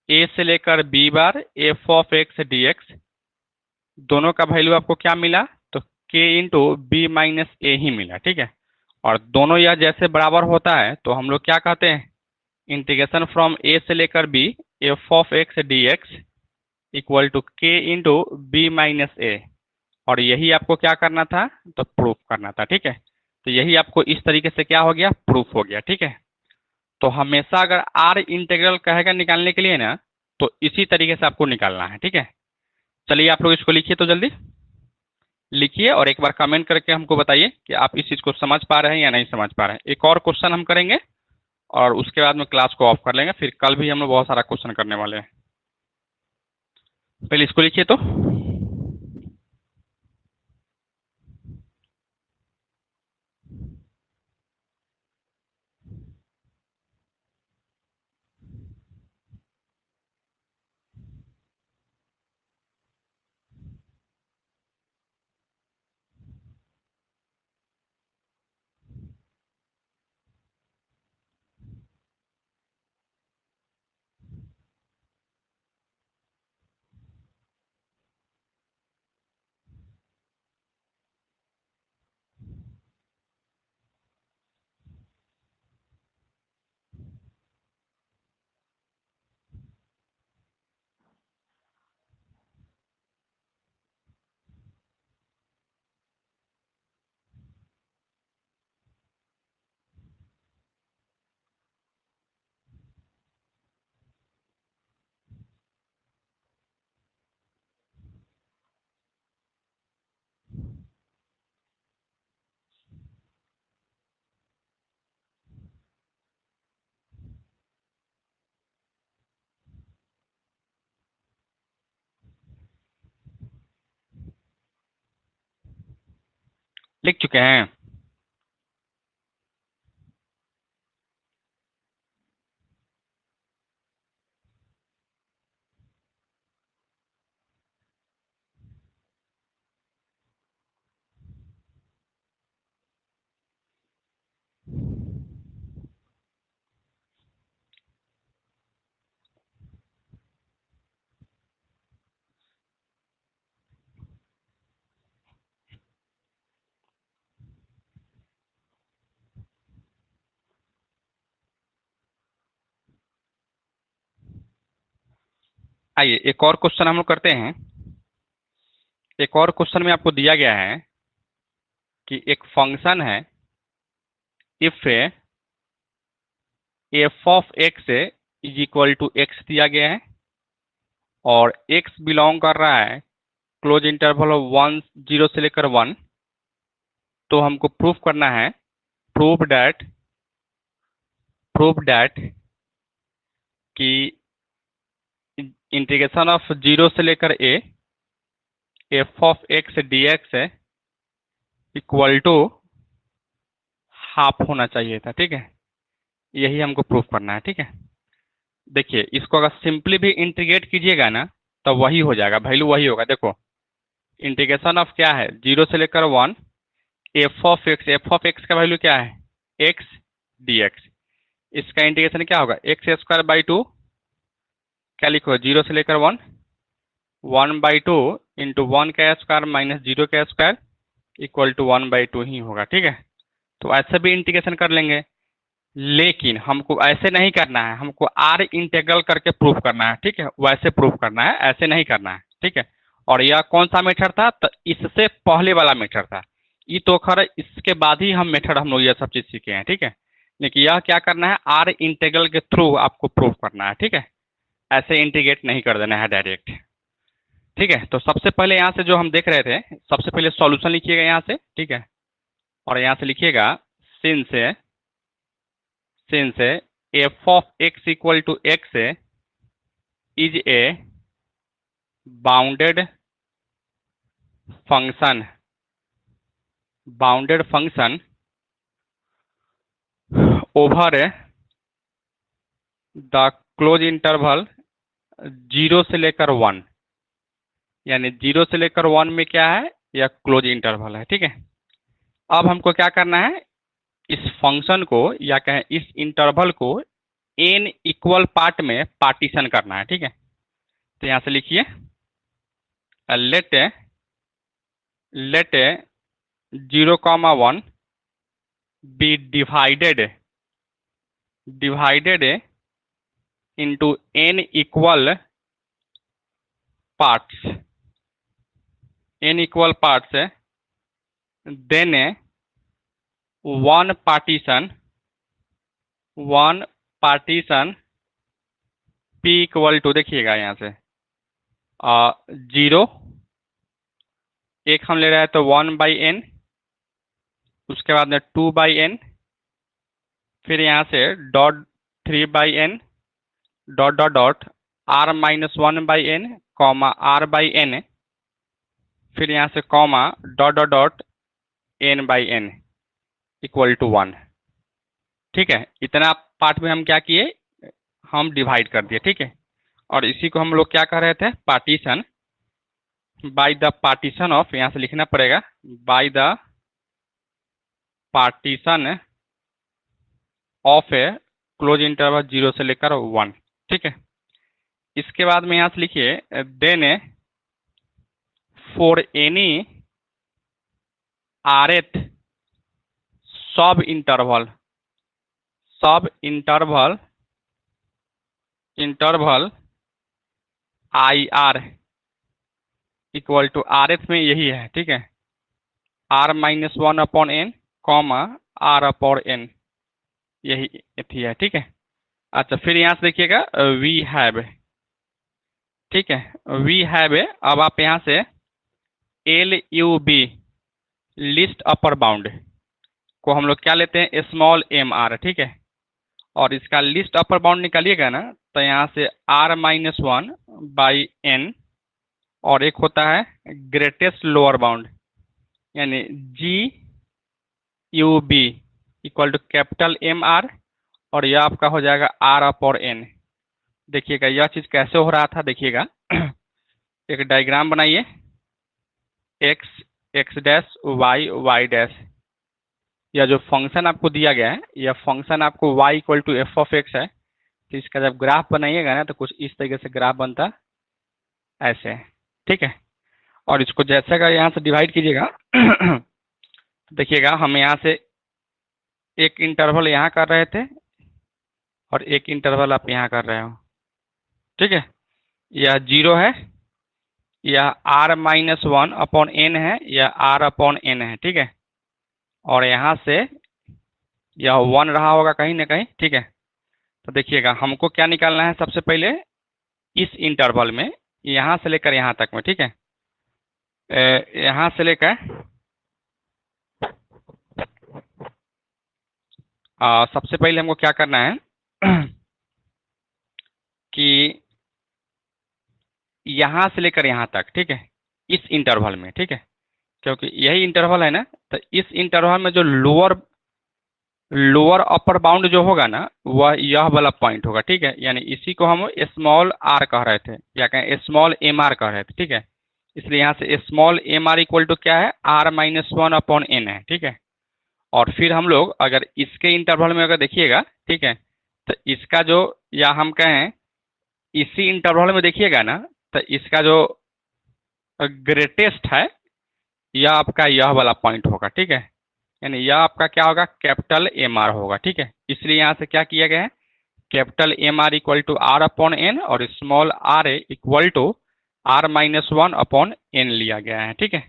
ए से लेकर B bar F of x D x, दोनों का वैल्यू आपको क्या मिला, तो k into B minus a ही मिला, ठीक है। और दोनों यह जैसे बराबर होता है तो हम लोग क्या कहते हैं, इंटीग्रेशन फ्रॉम ए से लेकर B F of x D x equal to के इंटू बी माइनस ए। और यही आपको क्या करना था, तो प्रूफ करना था, ठीक है। तो यही आपको इस तरीके से क्या हो गया, प्रूफ हो गया, ठीक है। तो हमेशा अगर आर इंटीग्रल कहेगा निकालने के लिए ना, तो इसी तरीके से आपको निकालना है, ठीक है। चलिए आप लोग इसको लिखिए, तो जल्दी लिखिए और एक बार कमेंट करके हमको बताइए कि आप इस चीज़ को समझ पा रहे हैं या नहीं समझ पा रहे हैं। एक और क्वेश्चन हम करेंगे और उसके बाद में क्लास को ऑफ कर लेंगे, फिर कल भी हम लोग बहुत सारा क्वेश्चन करने वाले हैं। पहले इसको लिखिए तो लिख चुके हैं? आइए एक और क्वेश्चन हम लोग करते हैं। एक और क्वेश्चन में आपको दिया गया है कि एक फंक्शन है, if F of X is equal to X दिया गया है और एक्स बिलोंग कर रहा है क्लोज इंटरवल ऑफ 0 से लेकर 1। तो हमको प्रूफ करना है, प्रूफ दैट कि इंटीग्रेशन ऑफ 0 से लेकर A F of x D x equal to half होना चाहिए था। ठीक है, यही हमको प्रूफ करना है। ठीक है, देखिए इसको अगर सिंपली भी इंटीग्रेट कीजिएगा ना तो वही हो जाएगा, वैल्यू वही होगा। देखो इंटीग्रेशन ऑफ क्या है, 0 से लेकर 1 एफ ऑफ एक्स का वैल्यू क्या है, एक्स डी एक्स। इसका इंटीग्रेशन क्या होगा, एक्स स्क्वायर बाई 2, क्या लिखो 0 से लेकर 1/2 इंटू 1 का स्क्वायर माइनस 0 का स्क्वायर इक्वल टू 1/2 ही होगा। ठीक है, तो ऐसे भी इंटीग्रेशन कर लेंगे, लेकिन हमको ऐसे नहीं करना है, हमको आर इंटीग्रल करके प्रूफ करना है। ठीक है, वैसे प्रूफ करना है, ऐसे नहीं करना है। ठीक है, और यह कौन सा मेथड था, तो इससे पहले वाला मेथड था। ये तो खैर इसके बाद ही हम लोग ये सब चीज़ सीखे हैं। ठीक है, लेकिन यह क्या करना है, आर इंटीग्रल के थ्रू आपको प्रूफ करना है। ठीक है, ऐसे इंटीग्रेट नहीं कर देना है डायरेक्ट। ठीक है, तो सबसे पहले यहाँ से जो हम देख रहे थे, सबसे पहले सॉल्यूशन लिखिएगा यहाँ से। ठीक है, और यहाँ से लिखिएगा since F of x equal to X is a bounded function over the close interval 0 से लेकर 1, यानी 0 से लेकर 1 में क्या है, यह क्लोज इंटरवल है। ठीक है, अब हमको क्या करना है, इस फंक्शन को या कहें इस इंटरवल को n इक्वल पार्ट में पार्टीशन करना है। ठीक है, तो यहां से लिखिए let 0,1 B divided into n equal parts, then one partition p equal to, देखिएगा यहाँ से 0, एक हम ले रहे हैं तो 1/n, उसके बाद में 2/n, फिर यहाँ से dot 3/n dot dot dot r-1/n comma r/n, फिर यहाँ से comma dot dot dot n/n equal to 1। ठीक है, इतना पार्ट में हम क्या किए, हम डिवाइड कर दिए। ठीक है, और इसी को हम लोग क्या कह रहे थे, partition, by the partition of, यहाँ से लिखना पड़ेगा by the partition of A close interval 0 से लेकर 1। ठीक है, इसके बाद में यहाँ से लिखिए then for any rth subinterval IR equal to rth में यही है। ठीक है, r-1/n कॉमा r/n, यही थी है। ठीक है, अच्छा फिर यहाँ से देखिएगा वी हैव। ठीक है, वी हैव, अब आप यहाँ से LUB लिस्ट अपर बाउंड को हम लोग क्या लेते हैं, स्मॉल mr। ठीक है, और इसका लिस्ट अपर बाउंड निकालिएगा ना तो यहाँ से r-1/n, और एक होता है ग्रेटेस्ट लोअर बाउंड यानी G U B equal to capital M R, और यह आपका हो जाएगा आर अपॉन एन। देखिएगा यह चीज़ कैसे हो रहा था, देखिएगा एक डायग्राम बनाइए, X X dash Y Y dash. यह जो फंक्शन आपको दिया गया है, यह फंक्शन आपको y equal to f of x है। तो इसका जब ग्राफ बनाइएगा ना, तो कुछ इस तरीके से ग्राफ बनता ऐसे, ठीक है। और इसको जैसे का यहाँ से डिवाइड कीजिएगा देखिएगा हम यहाँ से एक इंटरवल यहाँ कर रहे थे और एक इंटरवल आप यहाँ कर रहे हो, ठीक है। यह 0 है, यह r माइनस 1 अपॉन एन है, यह r अपॉन एन है, ठीक है। और यहाँ से यह 1 रहा होगा कहीं ना कहीं, ठीक है। तो देखिएगा हमको क्या निकालना है, सबसे पहले इस इंटरवल में यहाँ से लेकर यहाँ तक में, ठीक है। यहाँ से लेकर सबसे पहले हमको क्या करना है कि यहाँ से लेकर यहाँ तक, ठीक है, इस इंटरवल में, ठीक है, क्योंकि यही इंटरवल है ना। तो इस इंटरवल में जो लोअर अपर बाउंड जो होगा ना, वह यह वाला पॉइंट होगा, ठीक है। यानी इसी को हम स्मॉल आर कह रहे थे, या कहें स्मॉल एम आर कह रहे थे, ठीक है। इसलिए यहाँ से small m are equal to क्या है, r माइनस 1 अपॉन एन है, ठीक है। और फिर हम लोग अगर इसके इंटरवल में अगर देखिएगा, ठीक है, तो इसका जो, या हम कहें इसी इंटरवल में देखिएगा ना, तो इसका जो ग्रेटेस्ट है यह आपका यह वाला पॉइंट होगा, ठीक है। यानी यह आपका क्या होगा, कैपिटल एम आर होगा, ठीक है। इसलिए यहाँ से क्या किया गया है, capital M are equal to R upon N और small R A equal to r minus 1 upon N लिया गया है, ठीक है।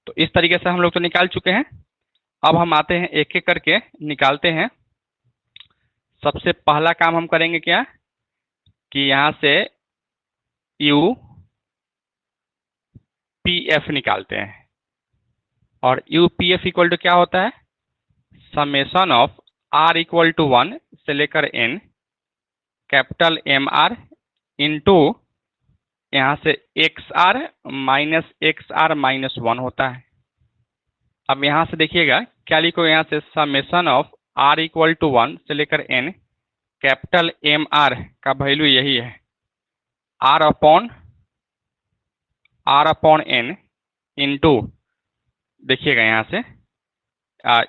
तो इस तरीके से हम लोग तो निकाल चुके हैं। अब हम आते हैं एक एक करके निकालते हैं। सबसे पहला काम हम करेंगे क्या, कि यहाँ से यू पी एफ निकालते हैं। और U P f equal to क्या होता है, summation of r equal to 1 से लेकर n capital M are into यहाँ से एक्स आर माइनस 1 होता है। अब यहाँ से देखिएगा क्या लिखो, यहाँ से summation of r equal to 1 से लेकर n कैपिटल एम आर का वैल्यू यही है, r अपॉन n इंटू, देखिएगा यहाँ से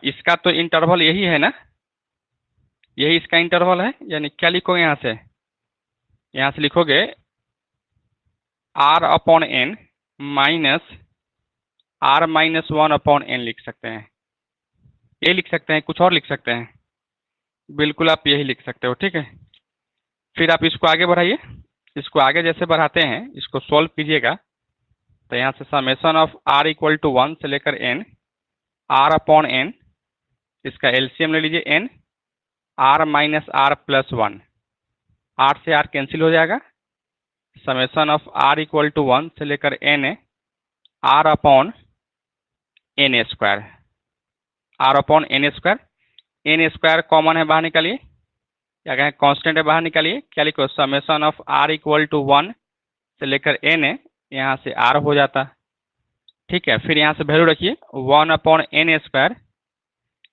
इसका तो इंटरवल यही है ना, यही इसका इंटरवल है। यानी क्या लिखोगे यहाँ से लिखोगे r upon n minus r minus 1 upon n लिख सकते हैं। ये लिख सकते हैं, कुछ और लिख सकते हैं, बिल्कुल आप यही लिख सकते हो, ठीक है। फिर आप इसको आगे बढ़ाइए, इसको आगे जैसे बढ़ाते हैं, इसको सॉल्व कीजिएगा। तो यहाँ से summation of r equal to 1 से लेकर n r अपॉन n, इसका एलसीएम ले लीजिए n, r minus r plus 1, r से r कैंसिल हो जाएगा। Summation of r equal to 1 से लेकर n r upon n square, r upon n square, n square common है बाहर निकालिए, या कहें कांस्टेंट है बाहर निकालिए। क्या लिखो, summation of r equal to 1 से लेकर n, यहाँ से r हो जाता, ठीक है। फिर यहाँ से वैल्यू रखिए 1 अपॉन n स्क्वायर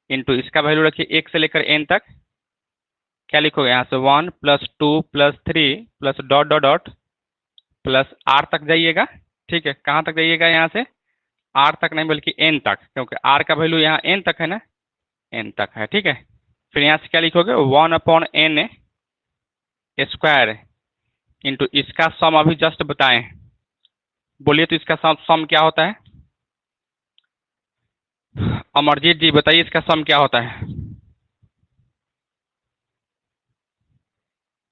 इंटू इसका वैल्यू रखिए 1 से लेकर n तक। क्या लिखोगे, यहाँ से 1 plus 2 plus 3 plus dot dot dot plus r तक जाइएगा, ठीक है। कहाँ तक जाइएगा, यहाँ से r तक नहीं बल्कि n तक, क्योंकि r का वैल्यू यहाँ n तक है ना, n तक है, ठीक है। फिर यहाँ से क्या लिखोगे, 1 अपॉन n स्क्वायर इंटू इसका सम अभी जस्ट बताएं, बोलिए तो इसका सम क्या होता है, अमरजीत जी बताइए इसका सम क्या होता है।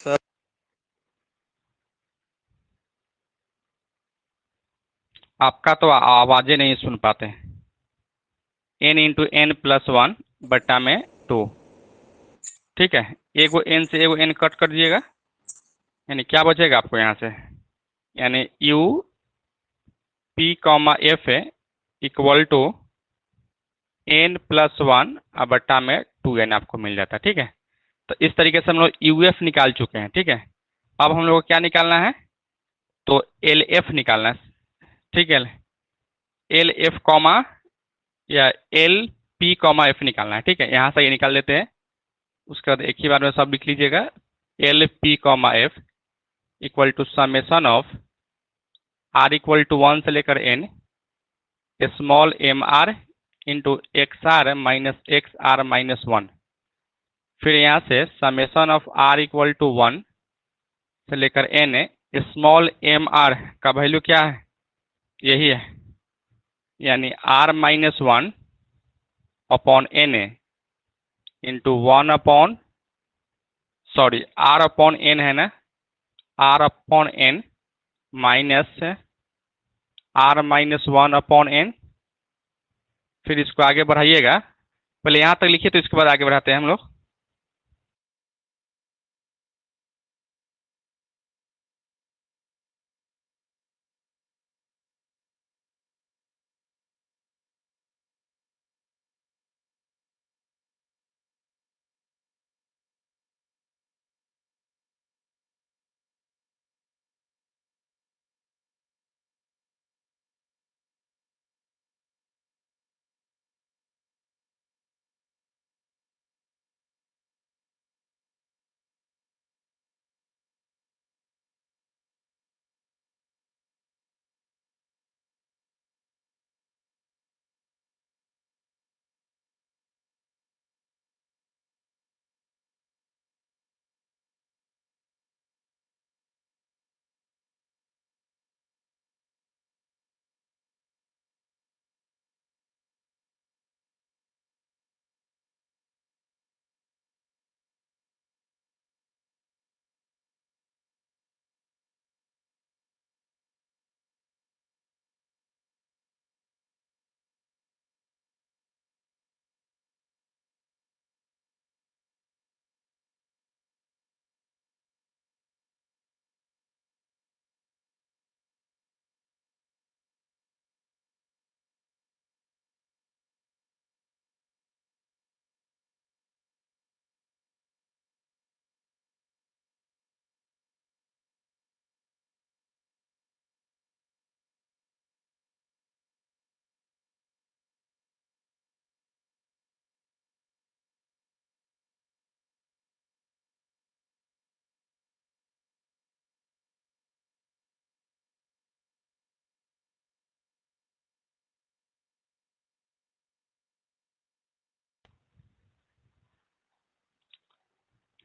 सर आपका तो आवाजें नहीं सुन पाते। n इंटू n प्लस 1 बट्टा में 2, ठीक है। एगो n से एगो n कट कर दीजिएगा, यानी क्या बचेगा आपको यहाँ से, यानी U P comma f equal to n plus 1 बट्टा में 2n आपको मिल जाता है, ठीक है। तो इस तरीके से हम लोग यू एफ निकाल चुके हैं, ठीक है। अब हम लोग को क्या निकालना है, तो एल एफ निकालना है, ठीक है। एल एफ कॉमा या एल पी कॉमा एफ निकालना है, ठीक है। यहाँ से ये निकाल लेते हैं, उसके बाद एक ही बार में सब लिख लीजिएगा। L P comma f equal to summation of are equal to 1 से लेकर n small m are into x are minus 1। फिर यहाँ से summation of are equal to 1 से लेकर एन स्मॉल एम आर का वैल्यू क्या है, यही है, यानी r minus 1 upon n into 1 upon, sorry r upon n है ना, r upon n minus r minus 1 upon n. फिर इसको आगे बढ़ाइएगा, पहले यहाँ तक लिखिए तो इसके बाद आगे बढ़ाते हैं हम लोग।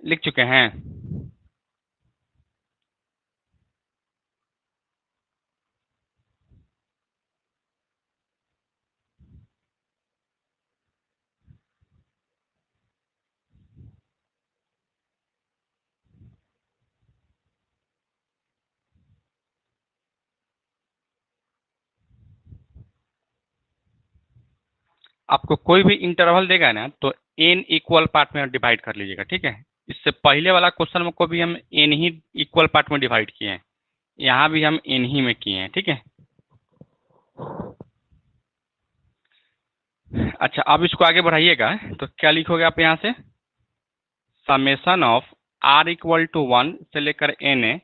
लिख चुके हैं। आपको कोई भी इंटरवल देगा ना तो एन इक्वल पार्ट में डिवाइड कर लीजिएगा, ठीक है। इससे पहले वाला क्वेश्चन को भी हम एन ही इक्वल पार्ट में डिवाइड किए हैं, यहाँ भी हम एन ही में किए हैं, ठीक है। अच्छा, अब इसको आगे बढ़ाइएगा तो क्या लिखोगे आप यहाँ से, summation of are equal to 1 से लेकर n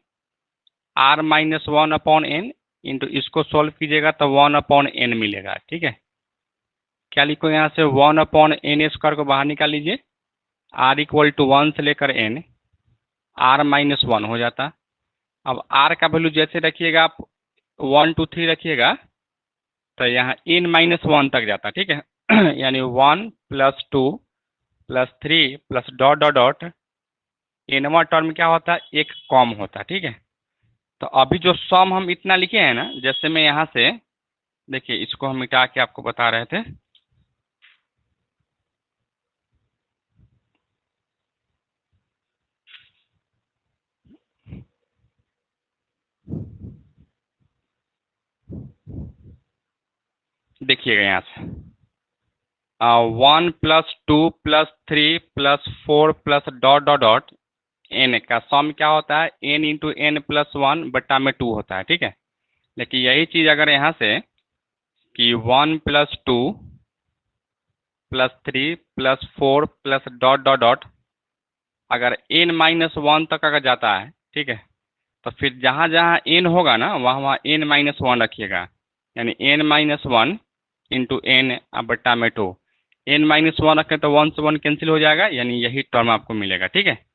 r minus 1 upon n into इसको सॉल्व कीजिएगा तो 1 अपॉन एन मिलेगा, ठीक है। क्या लिखो यहाँ से, 1 अपॉन एन स्क्वायर को बाहर निकाल लीजिए, आर इक्वल टू 1 से लेकर एन आर माइनस 1 हो जाता। अब आर का वैल्यू जैसे रखिएगा आप 1 2 3 रखिएगा तो यहाँ एन माइनस 1 तक जाता, ठीक है। यानी 1 plus 2 plus 3 plus dot dot dot एनवा टर्म क्या होता है, एक कॉम होता है, ठीक है। तो अभी जो सम हम इतना लिखे हैं ना, जैसे मैं यहाँ से देखिए इसको हम मिटा के आपको बता रहे थे। देखिएगा यहाँ से 1 plus 2 plus 3 plus 4 plus dot dot dot N का सम क्या होता है, एन इंटू एन प्लस 1 बट्टा में 2 होता है, ठीक है। लेकिन यही चीज़ अगर यहाँ से कि 1 plus 2 plus 3 plus 4 plus dot dot dot अगर एन माइनस 1 तक अगर जाता है, ठीक है, तो फिर जहाँ जहाँ एन होगा ना वहाँ वहाँ एन माइनस 1 रखिएगा, यानी एन माइनस 1 इंटू एन बट्टा में 2। n-1 रखें तो 1 से 1 कैंसिल हो जाएगा, यानी यही टर्म आपको मिलेगा। ठीक है,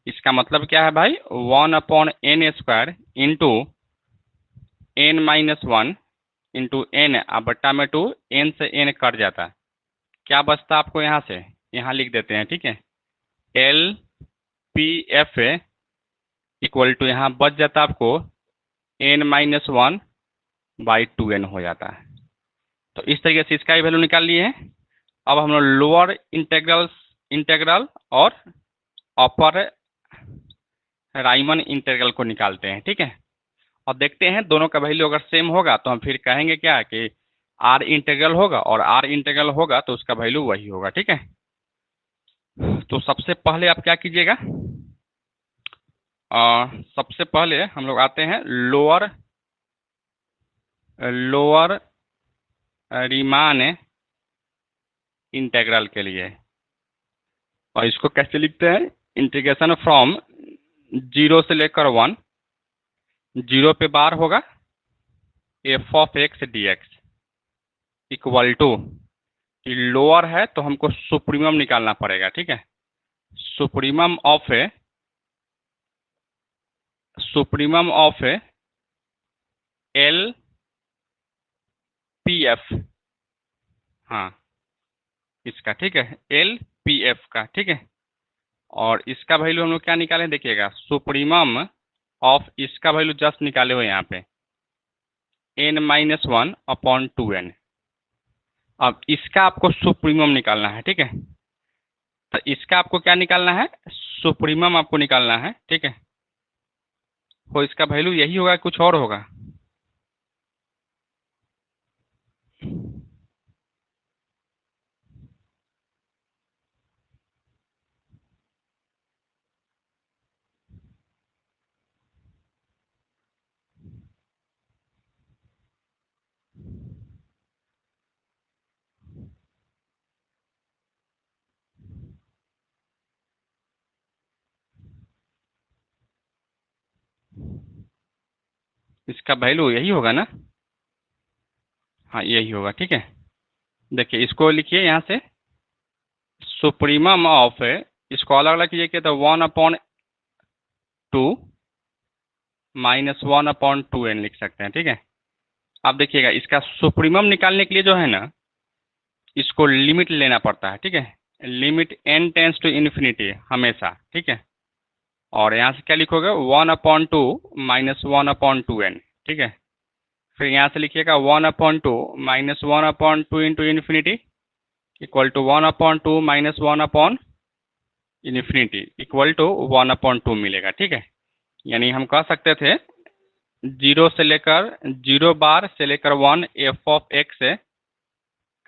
इसका मतलब क्या है भाई, 1/n² into n-1 into n बट्टा में 2, n से n कट जाता है, क्या बचता आपको यहाँ से, यहाँ लिख देते हैं। ठीक है, LPF इक्वल टू यहाँ बच जाता आपको n-1/2n हो जाता है। तो इस तरीके से इसका ही वैल्यू निकाल लिए हैं। अब हम लोग लोअर इंटीग्रल और अपर राइमन इंटीग्रल को निकालते हैं। ठीक है, और देखते हैं दोनों का वैल्यू अगर सेम होगा तो हम फिर कहेंगे क्या कि आर इंटीग्रल होगा, और आर इंटीग्रल होगा तो उसका वैल्यू वही होगा। ठीक है, तो सबसे पहले आप क्या कीजिएगा, सबसे पहले हम लोग आते हैं लोअर रीमान इंटीग्रल के लिए, और इसको कैसे लिखते हैं, इंटीग्रेशन फ्रॉम 0 से लेकर 1, 0 पे बार होगा f(x) dx equal to, lower है तो हमको सुप्रीमम निकालना पड़ेगा। ठीक है, सुप्रीमम ऑफ LPF, हाँ इसका, ठीक है, LPF का। ठीक है, और इसका वैल्यू हम लोग क्या निकाले देखिएगा, सुप्रीमम ऑफ इसका वैल्यू जस्ट निकाले हुए यहाँ पे n-1/2n। अब इसका आपको सुप्रीमम निकालना है। ठीक है, तो इसका आपको क्या निकालना है, सुप्रीमम आपको निकालना है। ठीक है, तो इसका वैल्यू यही होगा, कुछ और होगा, इसका वैल्यू यही होगा ना, हाँ यही होगा। ठीक है, देखिए इसको लिखिए यहाँ से, सुप्रीमम ऑफ, इसको अलग अलग कीजिए तो 1/2 माइनस 1/2n लिख सकते हैं। ठीक है, अब देखिएगा इसका सुप्रीमम निकालने के लिए जो है ना, इसको लिमिट लेना पड़ता है। ठीक है, limit n tends to infinity हमेशा। ठीक है, और यहाँ से क्या लिखोगे, 1/2 माइनस 1/2n। ठीक है, फिर यहाँ से लिखिएगा 1/2 minus 1/2 into infinity equal to 1/2 minus 1/, equal to 1/2 मिलेगा। ठीक है, यानी हम कह सकते थे 0 बार से लेकर 1 f(x)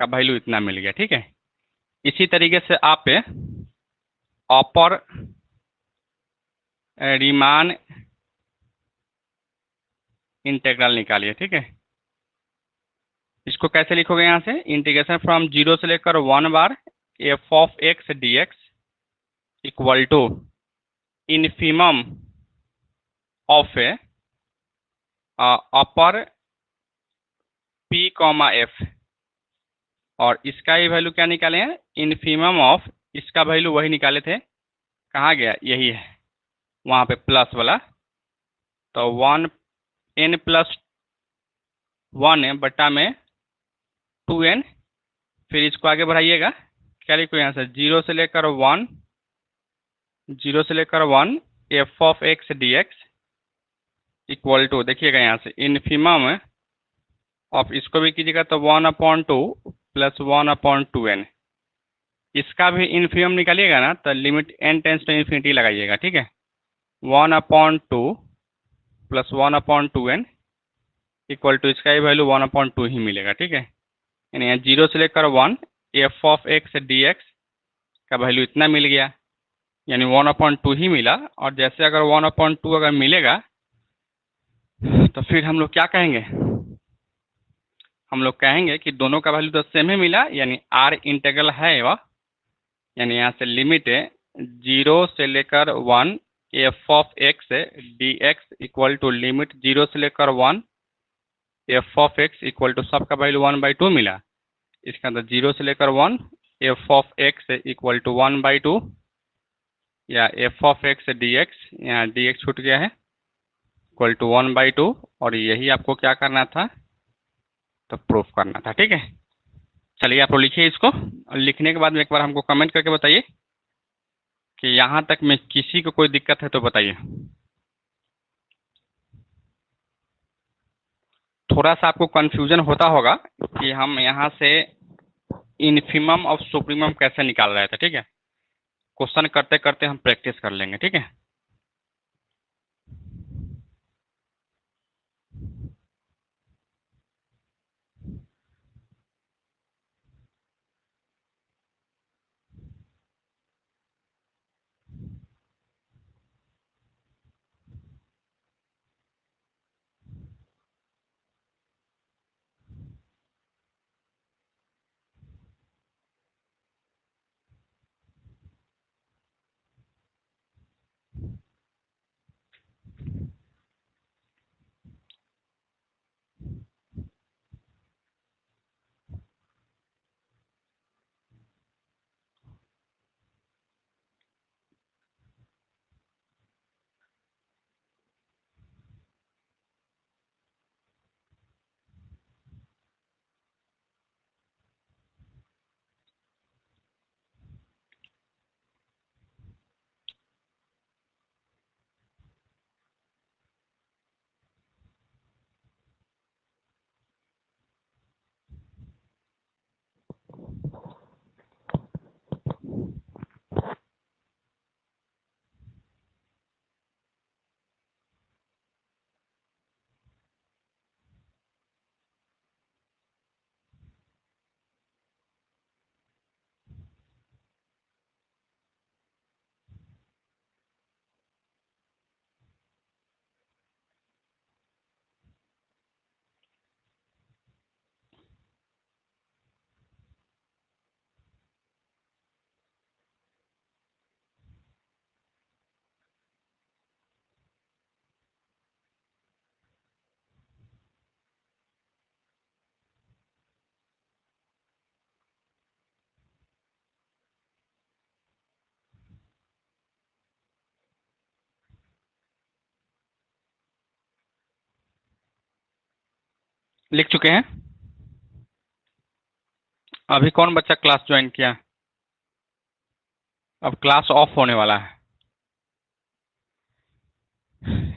का वैल्यू इतना मिल गया। ठीक है, इसी तरीके से आप अपर रीमान इंटीग्रल निकालिए। ठीक है, इसको कैसे लिखोगे, यहाँ से इंटीग्रेशन फ्रॉम 0 से लेकर 1 बार f(x) dx equal to infimum of upper p(f), और इसका ही वैल्यू क्या निकाले हैं, इन्फीमम ऑफ, इसका वैल्यू वही निकाले थे, कहाँ गया, यही है वहाँ पे प्लस वाला, तो 1n+1 बट्टा में 2n, फिर इसको आगे बढ़ाइएगा, क्या लिखो यहाँ से 0 से लेकर 1 f(x) dx इक्वल टू, देखिएगा यहाँ से इन्फीमम ऑफ, इसको भी कीजिएगा तो 1/2 प्लस 1/2n, इसका भी इन्फीमम निकालिएगा ना तो limit n tends to infinity लगाइएगा। ठीक है, 1/2 प्लस 1/2n इक्वल टू, इसका ही वैल्यू 1/2 ही मिलेगा। ठीक है, यानी यहाँ 0 से लेकर 1 f(x) dx का वैल्यू इतना मिल गया, यानी 1/2 ही मिला। और जैसे अगर 1/2 अगर मिलेगा तो फिर हम लोग क्या कहेंगे, हम लोग कहेंगे कि दोनों का वैल्यू तो सेम ही मिला, यानी आर इंटीग्रल है वह, यानी यहाँ से लिमिट 0 से लेकर 1 f(x) dx equal to limit 0 से लेकर 1 f(x) इक्वल टू, सबका वैल्यू 1/2 मिला, इसका अंदर 0 से लेकर 1 f of x equal to 1/2 या f of x D x, यहाँ डी एक्स छूट गया है, इक्वल टू 1/2, और यही आपको क्या करना था, तो प्रूफ करना था। ठीक है, चलिए आप लोग लिखिए इसको, और लिखने के बाद में एक बार हमको कमेंट करके बताइए कि यहाँ तक में किसी को कोई दिक्कत है तो बताइए। थोड़ा सा आपको कंफ्यूजन होता होगा कि हम यहाँ से इन्फिमम और सुप्रीमम कैसे निकाल रहे थे। ठीक है, क्वेश्चन करते करते हम प्रैक्टिस कर लेंगे। ठीक है, लिख चुके हैं। अभी कौन बच्चा क्लास ज्वाइन किया? अब क्लास ऑफ होने वाला है।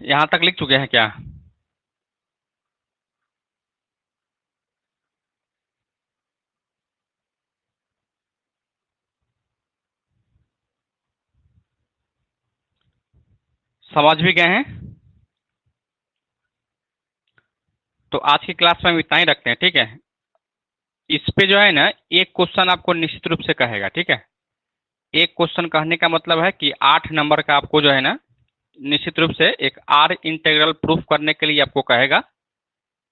यहाँ तक लिख चुके हैं क्या? समझ भी गए हैं? तो आज की क्लास में हम इतना ही रखते हैं। ठीक है, इस पे जो है ना, एक क्वेश्चन आपको निश्चित रूप से कहेगा। ठीक है, एक क्वेश्चन कहने का मतलब है कि 8 नंबर का आपको जो है ना, निश्चित रूप से एक आर इंटीग्रल प्रूफ करने के लिए आपको कहेगा।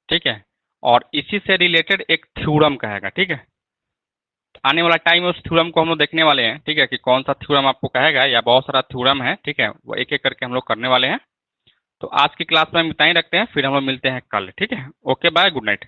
ठीक है, और इसी से रिलेटेड एक थ्योरम कहेगा। ठीक है, आने वाला टाइम में उस थ्योरम को हम लोग देखने वाले हैं। ठीक है, कि कौन सा थ्योरम आपको कहेगा, या बहुत सारा थ्योरम है। ठीक है, वो एक एक करके हम लोग करने वाले हैं। तो आज की क्लास में हम इतना ही रखते हैं, फिर हम लोग मिलते हैं कल। ठीक है, ओके, बाय, गुड नाइट।